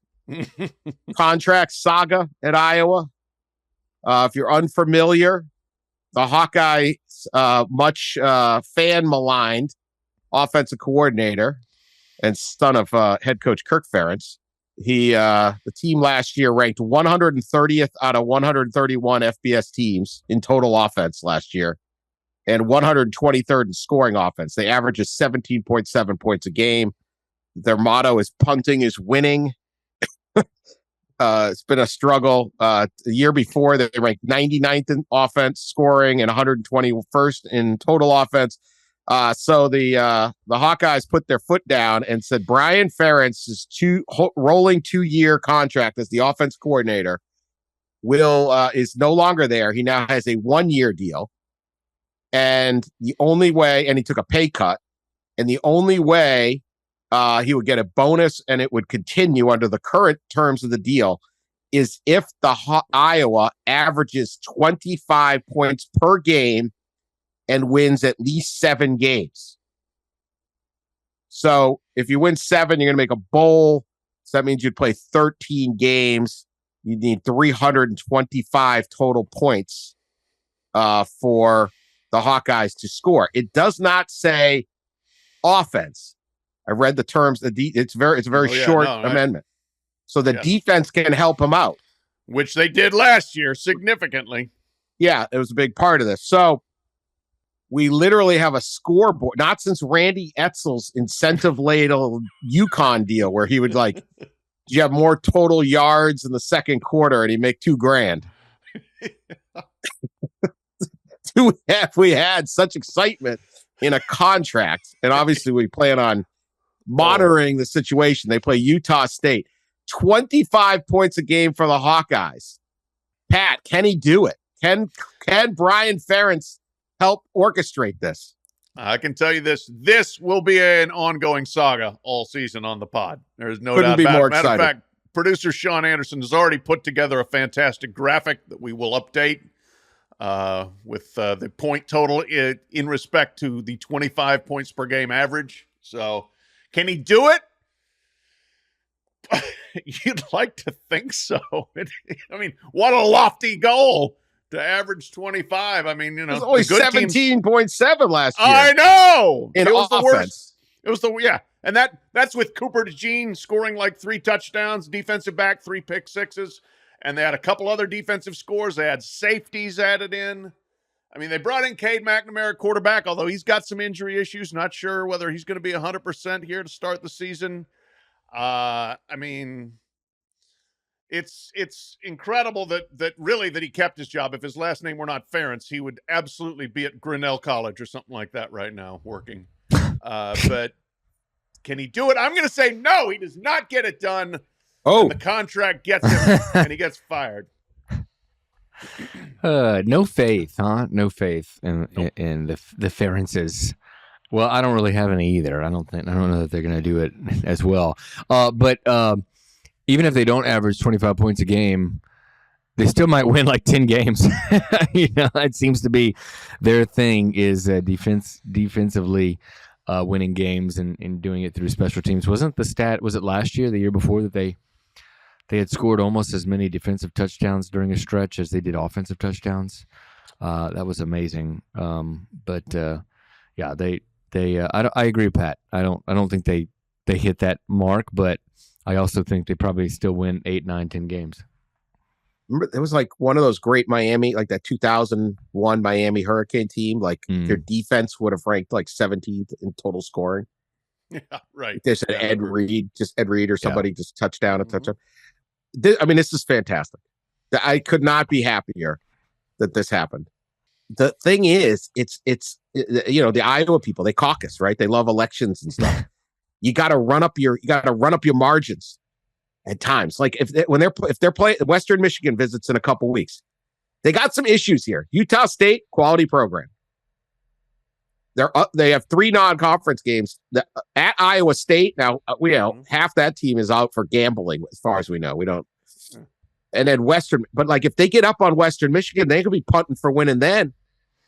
Speaker 4: contract saga at Iowa. If you're unfamiliar, the Hawkeyes, much fan maligned offensive coordinator and son of head coach Kirk Ferentz. The team last year ranked 130th out of 131 FBS teams in total offense last year and 123rd in scoring offense. They average 17.7 points a game. Their motto is punting is winning. It's been a struggle. The year before, they ranked 99th in offense scoring and 121st in total offense. So the Hawkeyes put their foot down and said Brian Ferentz's rolling 2-year contract as the offense coordinator is no longer there. He now has a 1-year deal, and the only way, and he took a pay cut, and the only way he would get a bonus and it would continue under the current terms of the deal is if the Iowa averages 25 points per game and wins at least 7 games. So if you win 7, you're going to make a bowl. So that means you'd play 13 games. You need 325 total points for the Hawkeyes to score. It does not say offense. I read the terms. It's a very short amendment. So the defense can help him out.
Speaker 6: Which they did last year significantly.
Speaker 4: Yeah, it was a big part of this. So we literally have a scoreboard, not since Randy Etzel's incentive ladle UConn deal where he would like, you have more total yards in the second quarter and he'd make $2,000. We had such excitement in a contract, and obviously we plan on monitoring the situation. They play Utah State. 25 points a game for the Hawkeyes. Pat, can he do it? Can Brian Ferentz help orchestrate this?
Speaker 6: I can tell you this. This will be an ongoing saga all season on the pod. There's no
Speaker 4: Couldn't
Speaker 6: doubt
Speaker 4: be
Speaker 6: about
Speaker 4: more
Speaker 6: it. Matter of
Speaker 4: excited.
Speaker 6: fact, producer Sean Anderson has already put together a fantastic graphic that we will update with the point total in respect to the 25 points per game average. So can he do it? You'd like to think so. I mean, what a lofty goal to average 25. I mean,
Speaker 4: It was only 17.7 last year.
Speaker 6: I know.
Speaker 4: In
Speaker 6: it was
Speaker 4: offense.
Speaker 6: the worst. It was and that's with Cooper DeJean scoring like 3 touchdowns, defensive back, 3 pick sixes, and they had a couple other defensive scores. They had safeties added in. I mean, they brought in Cade McNamara, quarterback, although he's got some injury issues. Not sure whether he's going to be 100% here to start the season. I mean, it's incredible that he kept his job. If his last name were not Ferentz, he would absolutely be at Grinnell College or something like that right now working. But can he do it? I'm going to say no. He does not get it done.
Speaker 4: Oh,
Speaker 6: The contract gets him, and he gets fired.
Speaker 5: No faith, huh? No faith in the Ferentzes. Well, I don't really have any either. I don't know that they're going to do it as well. But even if they don't average 25 points a game, they still might win like 10 games. It seems to be their thing is defensively winning games and doing it through special teams. Was it last year, the year before, that they had scored almost as many defensive touchdowns during a stretch as they did offensive touchdowns? That was amazing. I agree with Pat. I don't think they hit that mark, but I also think they probably still win 8, 9, 10 games.
Speaker 4: remember it was like one of those great Miami, like that 2001 Miami Hurricane team. Like their defense would have ranked like 17th in total scoring.
Speaker 6: Yeah, right.
Speaker 4: There's Ed Reed or somebody just touchdown. I mean, this is fantastic. I could not be happier that this happened. The thing is, it's the Iowa people, they caucus, right? They love elections and stuff. You got to run up your margins at times. Like if they're playing, Western Michigan visits in a couple weeks. They got some issues here. Utah State, quality program. They have 3 non-conference games at Iowa State. Now, half that team is out for gambling, as far as we know. We don't. And then Western, but like if they get up on Western Michigan, they could be punting for winning then.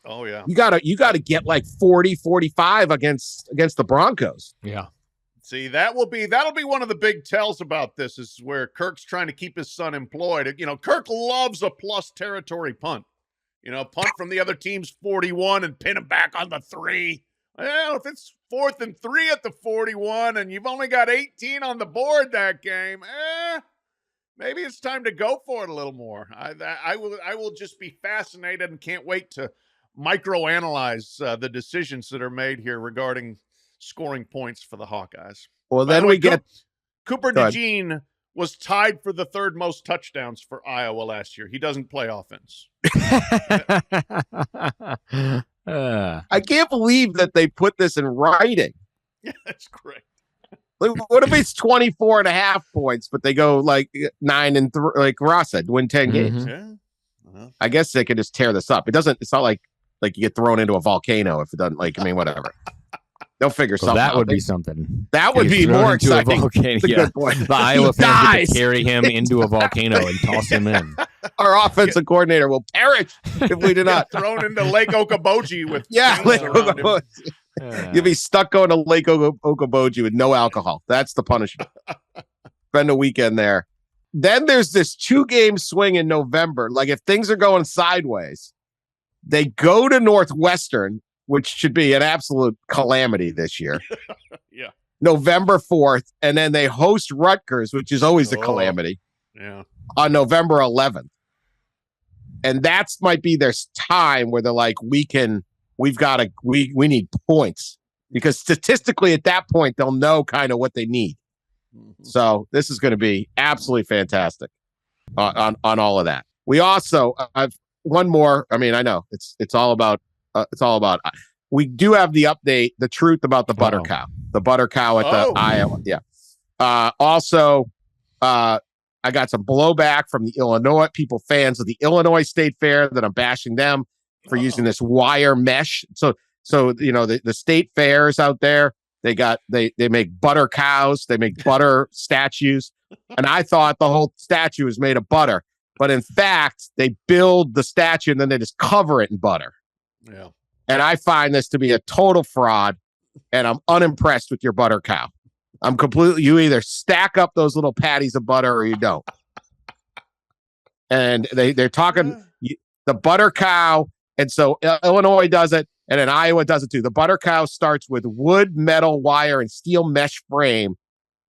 Speaker 6: Oh yeah.
Speaker 4: You gotta get like 40, 45 against the Broncos.
Speaker 5: Yeah.
Speaker 6: See, that'll be one of the big tells about this is where Kirk's trying to keep his son employed. Kirk loves a plus territory punt. Punt from the other team's 41 and pin him back on the 3. Well, if it's 4th and 3 at the 41 and you've only got 18 on the board that game, maybe it's time to go for it a little more. I will just be fascinated and can't wait to microanalyze the decisions that are made here regarding scoring points for the Hawkeyes.
Speaker 4: Well, then we get
Speaker 6: Cooper DeJean was tied for the 3rd most touchdowns for Iowa last year. He doesn't play offense.
Speaker 4: I can't believe that they put this in writing.
Speaker 6: Yeah, that's great.
Speaker 4: Like, what if it's 24.5 points, but they go like 9 and 3, like Ross said, win 10 games?
Speaker 6: Yeah. Uh-huh.
Speaker 4: I guess they could just tear this up. It's not like you get thrown into a volcano if it doesn't, whatever. They'll figure something out.
Speaker 5: That would be something.
Speaker 4: That would be more exciting.
Speaker 5: That's
Speaker 4: a good point.
Speaker 5: The Iowa fans get to carry him into a volcano and toss him in.
Speaker 4: Our offensive coordinator will perish if we do not.
Speaker 6: Thrown into Lake Okoboji with
Speaker 4: Lake Okoboji. You'll be stuck going to Lake Okoboji with no alcohol. That's the punishment. Spend a weekend there. Then there's this 2-game swing in November. Like if things are going sideways, they go to Northwestern, which should be an absolute calamity this year.
Speaker 6: Yeah.
Speaker 4: November 4th, and then they host Rutgers, which is always a calamity.
Speaker 6: Yeah.
Speaker 4: on November 11th. And that's might be their time where they're like, we need points, because statistically at that point, they'll know kind of what they need. So this is going to be absolutely fantastic on all of that. We also have one more. I mean, I know it's all about we do have the update, the truth about the butter cow at the Iowa. Yeah. Also, I got some blowback from the Illinois fans of the Illinois State Fair that I'm bashing them for using this wire mesh. So the state fairs out there, they make butter cows, they make butter statues, and I thought the whole statue was made of butter, but in fact they build the statue and then they just cover it in butter.
Speaker 6: Yeah.
Speaker 4: And I find this to be a total fraud, and I'm unimpressed with your butter cow. You either stack up those little patties of butter or you don't. And they're talking the butter cow. And so Illinois does it, and then Iowa does it too. The butter cow starts with wood, metal, wire, and steel mesh frame,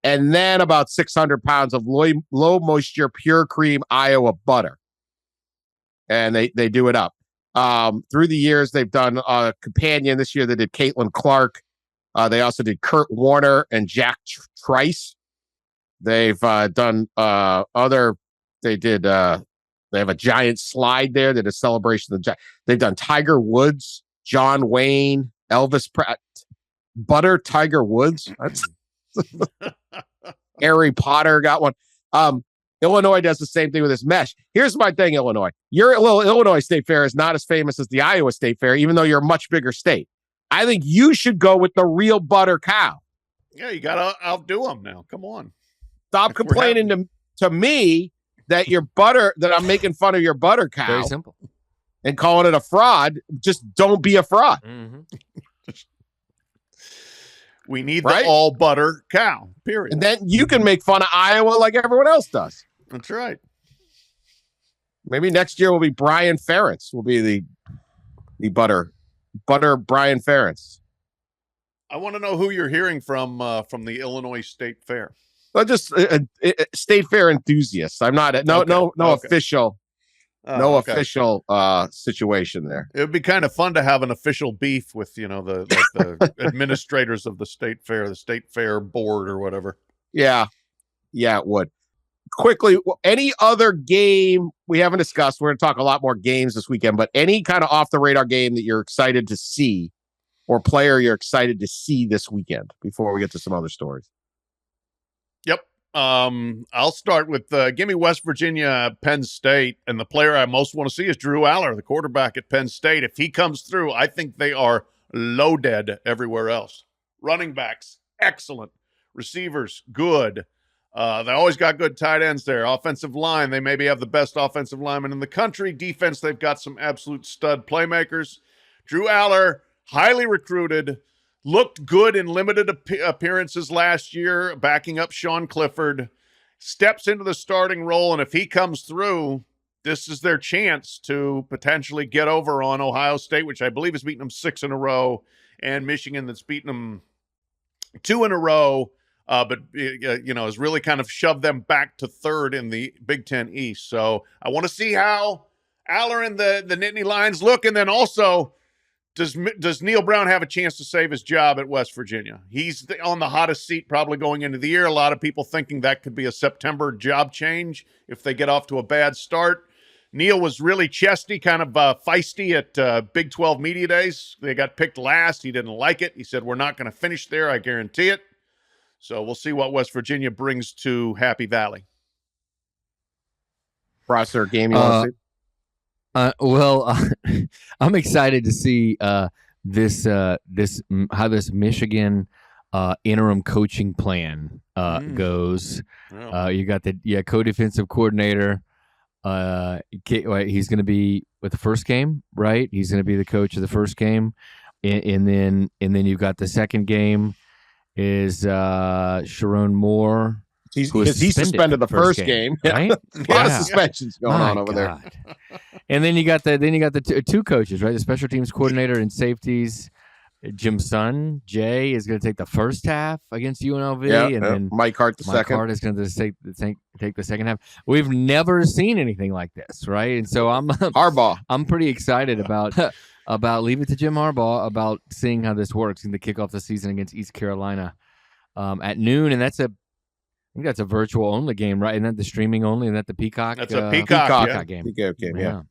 Speaker 4: and then about 600 pounds of low moisture, pure cream Iowa butter. And they do it up. Through the years, they've done a companion. This year they did Caitlin Clark. They also did Kurt Warner and Jack Trice. They've done they have a giant slide there. They did a celebration of they've done Tiger Woods, John Wayne, Elvis Pratt, butter Tiger Woods. Harry Potter got one. Illinois does the same thing with this mesh. Here's my thing, Illinois. Your little Illinois State Fair is not as famous as the Iowa State Fair, even though you're a much bigger state. I think you should go with the real butter cow.
Speaker 6: Yeah, you got to outdo them now. Come on.
Speaker 4: Stop complaining to me that I'm making fun of your butter cow.
Speaker 5: Very simple.
Speaker 4: And calling it a fraud. Just don't be a fraud.
Speaker 5: Mm-hmm.
Speaker 6: We need the all butter cow, period.
Speaker 4: And then you can make fun of Iowa like everyone else does.
Speaker 6: That's right.
Speaker 4: Maybe next year will be Brian Ferentz. Will be the butter Brian Ferentz.
Speaker 6: I want to know who you're hearing from the Illinois State Fair.
Speaker 4: Well, just State Fair enthusiasts. I'm not official. Official situation there.
Speaker 6: It would be kind of fun to have an official beef with the administrators of the State Fair board or whatever.
Speaker 4: Yeah, it would. Quickly, any other game we haven't discussed? We're going to talk a lot more games this weekend, but any kind of off the radar game that you're excited to see, or player you're excited to see this weekend before we get to some other stories.
Speaker 6: Yep. I'll start with give me West Virginia, Penn State, and the player I most want to see is Drew Aller, the quarterback at Penn State. If he comes through, I think they are loaded everywhere else. Running backs, excellent. Receivers, good. They always got good tight ends there. Offensive line, they maybe have the best offensive lineman in the country. Defense, they've got some absolute stud playmakers. Drew Aller, highly recruited, looked good in limited appearances last year, backing up Sean Clifford, steps into the starting role, and if he comes through, this is their chance to potentially get over on Ohio State, which I believe has beaten them 6 in a row, and Michigan that's beaten them 2 in a row, but has really kind of shoved them back to third in the Big Ten East. So I want to see how Aller and the Nittany Lions look, and then also, Does Neil Brown have a chance to save his job at West Virginia? He's on the hottest seat probably going into the year. A lot of people thinking that could be a September job change if they get off to a bad start. Neil was really chesty, kind of feisty at Big 12 Media Days. They got picked last. He didn't like it. He said, we're not going to finish there, I guarantee it. So we'll see what West Virginia brings to Happy Valley.
Speaker 4: Prosser, game you want to see?
Speaker 5: I'm excited to see this how this Michigan interim coaching plan goes. Oh. You got the co-defensive coordinator. He's going to be with the first game, right? He's going to be the coach of the first game, and then you've got the second game is Sharon Moore.
Speaker 4: He suspended the first game.
Speaker 5: Right?
Speaker 4: A lot of suspensions going on over there.
Speaker 5: And then you got the two coaches, right? The special teams coordinator and safeties, Jim's son Jay is going to take the first half against UNLV, then
Speaker 4: Mike Hart
Speaker 5: Mike Hart is going to take the second half. We've never seen anything like this, right? And so I'm
Speaker 4: Harbaugh.
Speaker 5: I'm pretty excited about leave it to Jim Harbaugh about seeing how this works in the kickoff the season against East Carolina at noon, and I think that's a virtual only game, right? Isn't that the streaming only? Isn't that the Peacock?
Speaker 6: That's a Peacock
Speaker 5: game.
Speaker 4: Peacock game, yeah.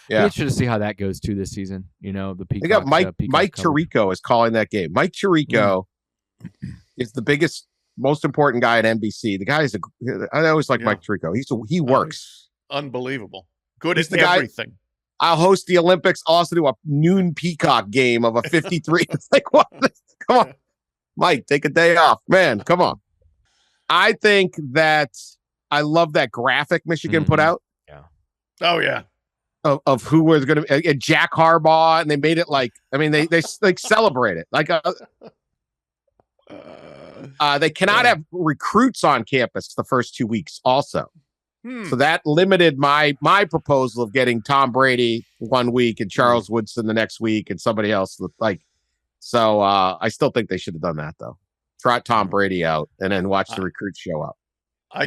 Speaker 5: Be interested to see how that goes too this season. The Peacock.
Speaker 4: They got Mike
Speaker 5: Peacock
Speaker 4: Tirico is calling that game. Mike Tirico is the biggest, most important guy at NBC. The guy is I always like Mike Tirico. He works.
Speaker 6: Unbelievable. Good
Speaker 4: He's
Speaker 6: at everything.
Speaker 4: I'll host the Olympics. I'll also do a noon Peacock game of a 53. It's like, what? Come on, Mike, take a day off, man. Come on. I think that I love that graphic Michigan put out.
Speaker 5: Yeah.
Speaker 6: Oh yeah.
Speaker 4: Of who was going to Jack Harbaugh, and they made it like, I mean, they like celebrate it like they cannot have recruits on campus the first 2 weeks also. So that limited my proposal of getting Tom Brady 1 week and Charles Woodson the next week and somebody else so I still think they should have done that though. Trot Tom Brady out and then watch the recruits show up.
Speaker 6: I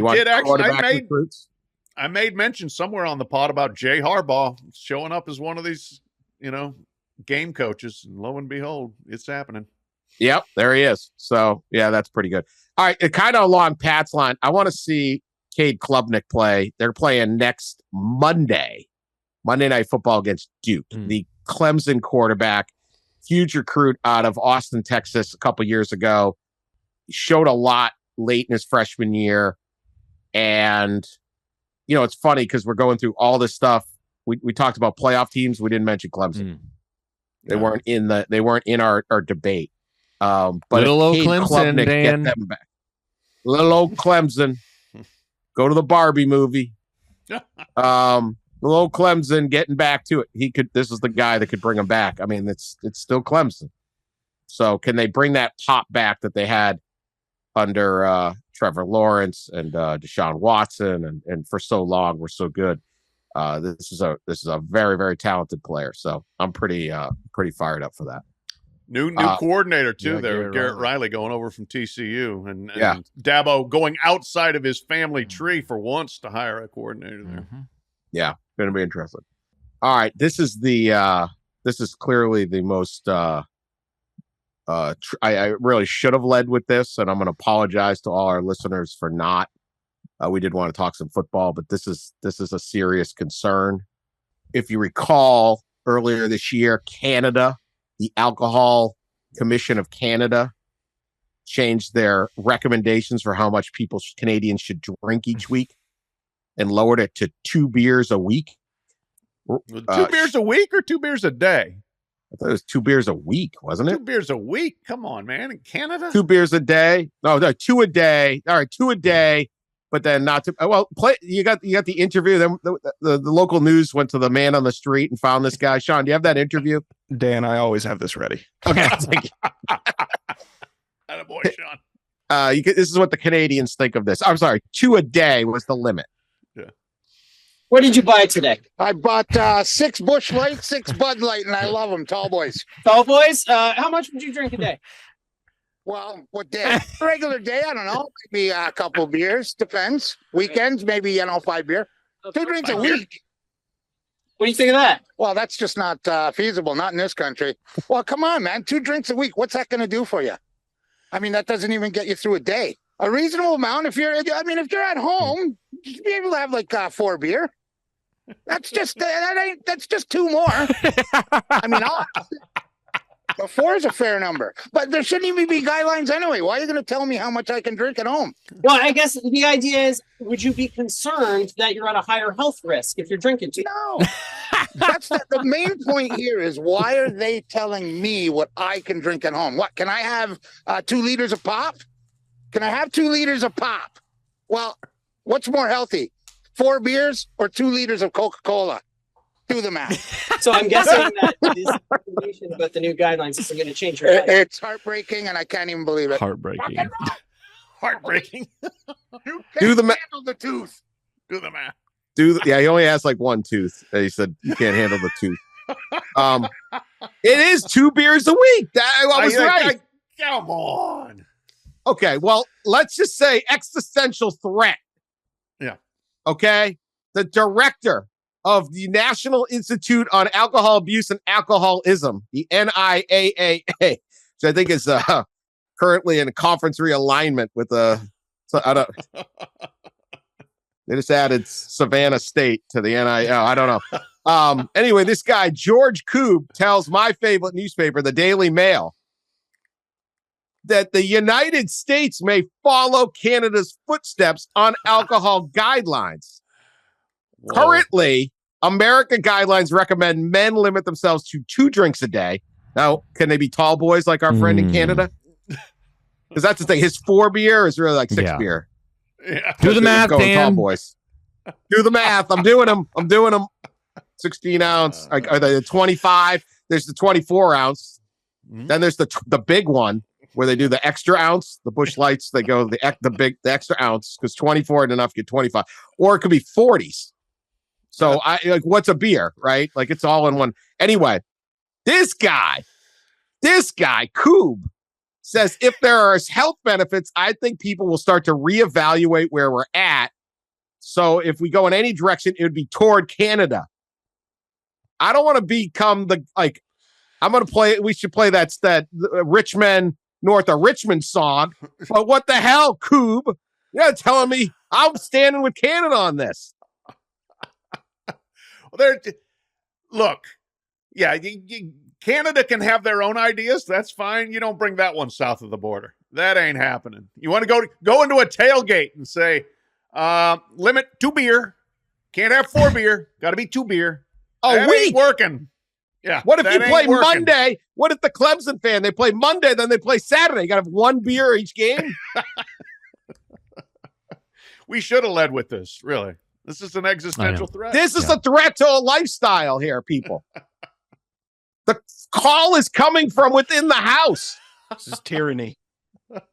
Speaker 6: made mention somewhere on the pod about Jay Harbaugh showing up as one of these, game coaches, and lo and behold, it's happening.
Speaker 4: Yep, there he is. So yeah, that's pretty good. All right, kind of along Pat's line, I want to see Cade Klubnik play. They're playing next Monday Night Football against Duke. The Clemson quarterback, huge recruit out of Austin, Texas, a couple years ago. He showed a lot late in his freshman year. And, it's funny because we're going through all this stuff. We talked about playoff teams. We didn't mention Clemson. They weren't in our debate. But
Speaker 5: little old Clemson, Dan.
Speaker 4: Get them back. Little old Clemson. Go to the Barbie movie. Little old Clemson getting back to it. This is the guy that could bring him back. I mean, it's still Clemson. So can they bring that pop back that they had under Trevor Lawrence and Deshaun Watson and for so long were so good? This is a very, very talented player. So I'm pretty fired up for that.
Speaker 6: New coordinator too. Garrett Riley going over from TCU and Dabo going outside of his family tree for once to hire a coordinator there.
Speaker 4: Yeah, going to be interesting. All right, this is clearly the most. I really should have led with this, and I'm going to apologize to all our listeners for not. We did want to talk some football, but this is a serious concern. If you recall, earlier this year, Canada, the Alcohol Commission of Canada, changed their recommendations for how much Canadians should drink each week and lowered it to 2 beers a week.
Speaker 6: 2 beers a week or 2 beers a day?
Speaker 4: I thought it was 2 beers a week, wasn't it?
Speaker 6: 2 beers a week? Come on, man. In Canada?
Speaker 4: 2 beers a day? No, 2 a day. All right, 2 a day, but then not to. Well, you got the interview. Then the local news went to the man on the street and found this guy. Sean, do you have that interview?
Speaker 1: Dan, I always have this ready.
Speaker 4: Okay.
Speaker 6: Attaboy, Sean.
Speaker 4: This is what the Canadians think of this. I'm sorry, 2 a day was the limit.
Speaker 6: Yeah.
Speaker 7: What did you buy today?
Speaker 8: I bought 6 Busch Light, 6 Bud Light, and I love them. Tall boys.
Speaker 7: Tall boys? How much would you drink a day?
Speaker 8: What day? Regular day, I don't know. Maybe a couple beers. Depends. Weekends, maybe 5 beer. 2 drinks a week.
Speaker 7: What do you think of that?
Speaker 8: Well, that's just not feasible. Not in this country. Well, come on, man. 2 drinks a week. What's that going to do for you? I mean, that doesn't even get you through a day. A reasonable amount. If you're at home, you'd be able to have 4 beer. That's just that's just 2 more. I mean, 4 is a fair number, but there shouldn't even be guidelines anyway. Why are you going to tell me how much I can drink at home?
Speaker 7: Well, I guess the idea is, would you be concerned that you're at a higher health risk if you're drinking too?
Speaker 8: No. That's the main point here is, why are they telling me what I can drink at home? What, can I have 2 liters of pop? Can I have 2 liters of pop? Well, what's more healthy, 4 beers or 2 liters of Coca-Cola? Do the math.
Speaker 7: So I'm guessing that this information about the new guidelines is going to change your head.
Speaker 8: It's heartbreaking, and I can't even believe it.
Speaker 5: Heartbreaking.
Speaker 6: Heartbreaking.
Speaker 4: Do the math.
Speaker 8: Handle the tooth.
Speaker 6: Do the math.
Speaker 4: He only has 1 tooth. He said you can't handle the tooth. It is 2 beers a week. I was right.
Speaker 6: Come on.
Speaker 4: Okay, well, let's just say existential threat.
Speaker 6: Yeah.
Speaker 4: Okay? The director of the National Institute on Alcohol Abuse and Alcoholism, the NIAAA, which I think is currently in a conference realignment with they just added Savannah State to the NIL. I don't know. Anyway, this guy, George Koob, tells my favorite newspaper, the Daily Mail, that the United States may follow Canada's footsteps on alcohol guidelines. Whoa. Currently, American guidelines recommend men limit themselves to 2 drinks a day. Now, can they be tall boys like our friend in Canada? Because that's the thing. His 4 beer is really like 6 beer.
Speaker 6: Yeah.
Speaker 5: Do the math, Dan.
Speaker 4: Tall boys. Do the math. I'm doing them. 16 ounce. Are they 25? There's the 24 ounce. Then there's the big one where they do the extra ounce. The Busch Lights, they go the extra ounce because 24 isn't enough. Get 25, or it could be 40s. So what's a beer, right? Like it's all in one. Anyway, this guy, Koob, says if there are health benefits, I think people will start to reevaluate where we're at. So if we go in any direction, it would be toward Canada. I don't want to become we should play that Richmond, north of Richmond song. But what the hell, Koob? You're telling me I'm standing with Canada on this.
Speaker 6: Look, yeah, Canada can have their own ideas. That's fine. You don't bring that one south of the border. That ain't happening. You want to go into a tailgate and say, limit 2 beer. Can't have 4 beer. Got to be 2 beer. That ain't working. Yeah.
Speaker 4: What if you play Monday? What if the Clemson fan, they play Monday, then they play Saturday? You got to have 1 beer each game?
Speaker 6: We should have led with this, really. This is an existential threat.
Speaker 4: This is a threat to a lifestyle here, people. The call is coming from within the house.
Speaker 1: This is tyranny.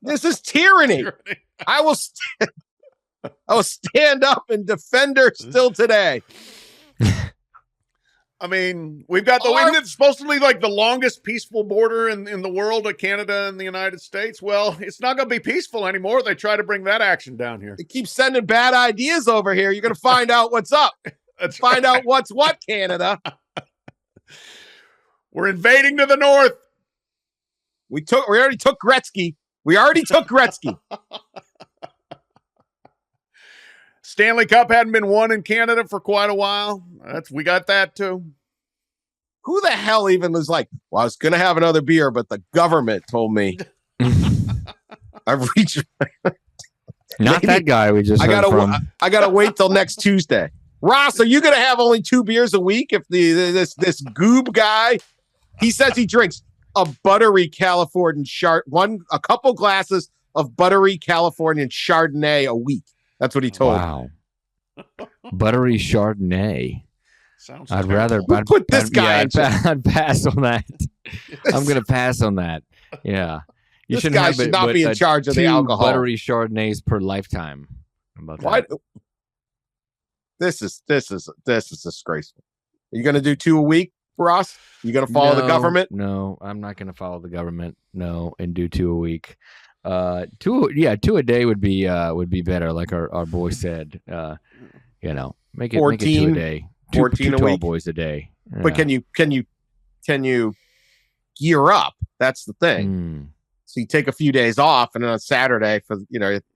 Speaker 4: This is tyranny. I will stand up and defend her still today.
Speaker 6: I mean, we've got it's supposed to be like the longest peaceful border in the world of Canada and the United States. Well, it's not going to be peaceful anymore. They try to bring that action down here.
Speaker 4: They keep sending bad ideas over here. You're going to find out what's up. Find out what's what, Canada.
Speaker 6: We're invading to the north.
Speaker 4: We already took Gretzky.
Speaker 6: Stanley Cup hadn't been won in Canada for quite a while. We got that too.
Speaker 4: Who the hell even was like, well, I was going to have another beer, but the government told me. I've reached.
Speaker 5: Not that guy we just heard from.
Speaker 4: I gotta wait till next Tuesday. Ross, are you going to have only 2 beers a week if this goob guy, he says he drinks a buttery Californian a couple glasses of buttery Californian Chardonnay a week. That's what he told me.
Speaker 5: Wow. Buttery Chardonnay.
Speaker 6: Sounds
Speaker 5: I'd rather
Speaker 4: put this guy
Speaker 5: I'd pass on that. I'm going to pass on that. Yeah.
Speaker 4: This guy should not be in charge of the alcohol.
Speaker 5: Buttery Chardonnays per lifetime. How about that?
Speaker 4: This is disgraceful. Are you going to do 2 a week, Ross? You going to follow the government?
Speaker 5: No, I'm not going to follow the government. No, and do 2 a week. 2 a day would be better, like our boy said. Make it 2 a day.
Speaker 4: 14
Speaker 5: two
Speaker 4: a week.
Speaker 5: Boys a day. Yeah.
Speaker 4: But can you gear up? That's the thing. So you take a few days off, and then on Saturday for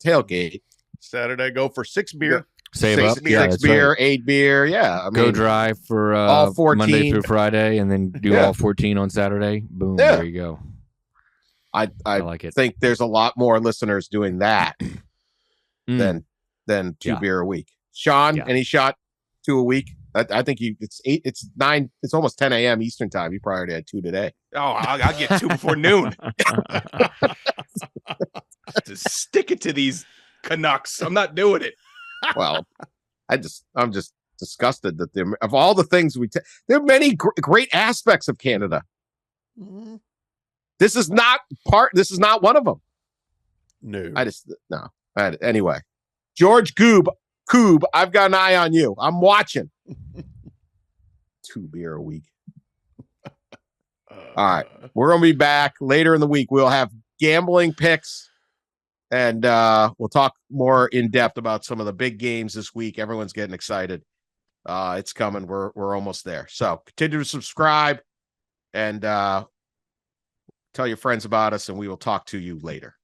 Speaker 4: tailgate.
Speaker 6: Saturday go for 6 beer.
Speaker 5: Save
Speaker 4: six
Speaker 5: up.
Speaker 4: Beer, 6 beer, right. 8 beer. Yeah.
Speaker 5: Go dry for
Speaker 4: all 14.
Speaker 5: Monday through Friday, and then do all 14 on Saturday. Boom. Yeah. There you go.
Speaker 4: I like it. Think there's a lot more listeners doing that than 2 beer a week. Sean, any shot 2 a week? I think it's 8. It's 9. It's almost 10 a.m. Eastern time. You probably already had 2 today.
Speaker 1: Oh, I'll get 2 before noon. Just stick it to these Canucks. I'm not doing it.
Speaker 4: Well, I'm just disgusted that of all the things there are many great aspects of Canada. Mm-hmm. This is not one of them. No. Anyway, George Koob, I've got an eye on you. I'm watching. 2 beer a week. All right. We're going to be back later in the week. We'll have gambling picks, and we'll talk more in depth about some of the big games this week. Everyone's getting excited. It's coming. We're almost there. So continue to subscribe and tell your friends about us, and we will talk to you later.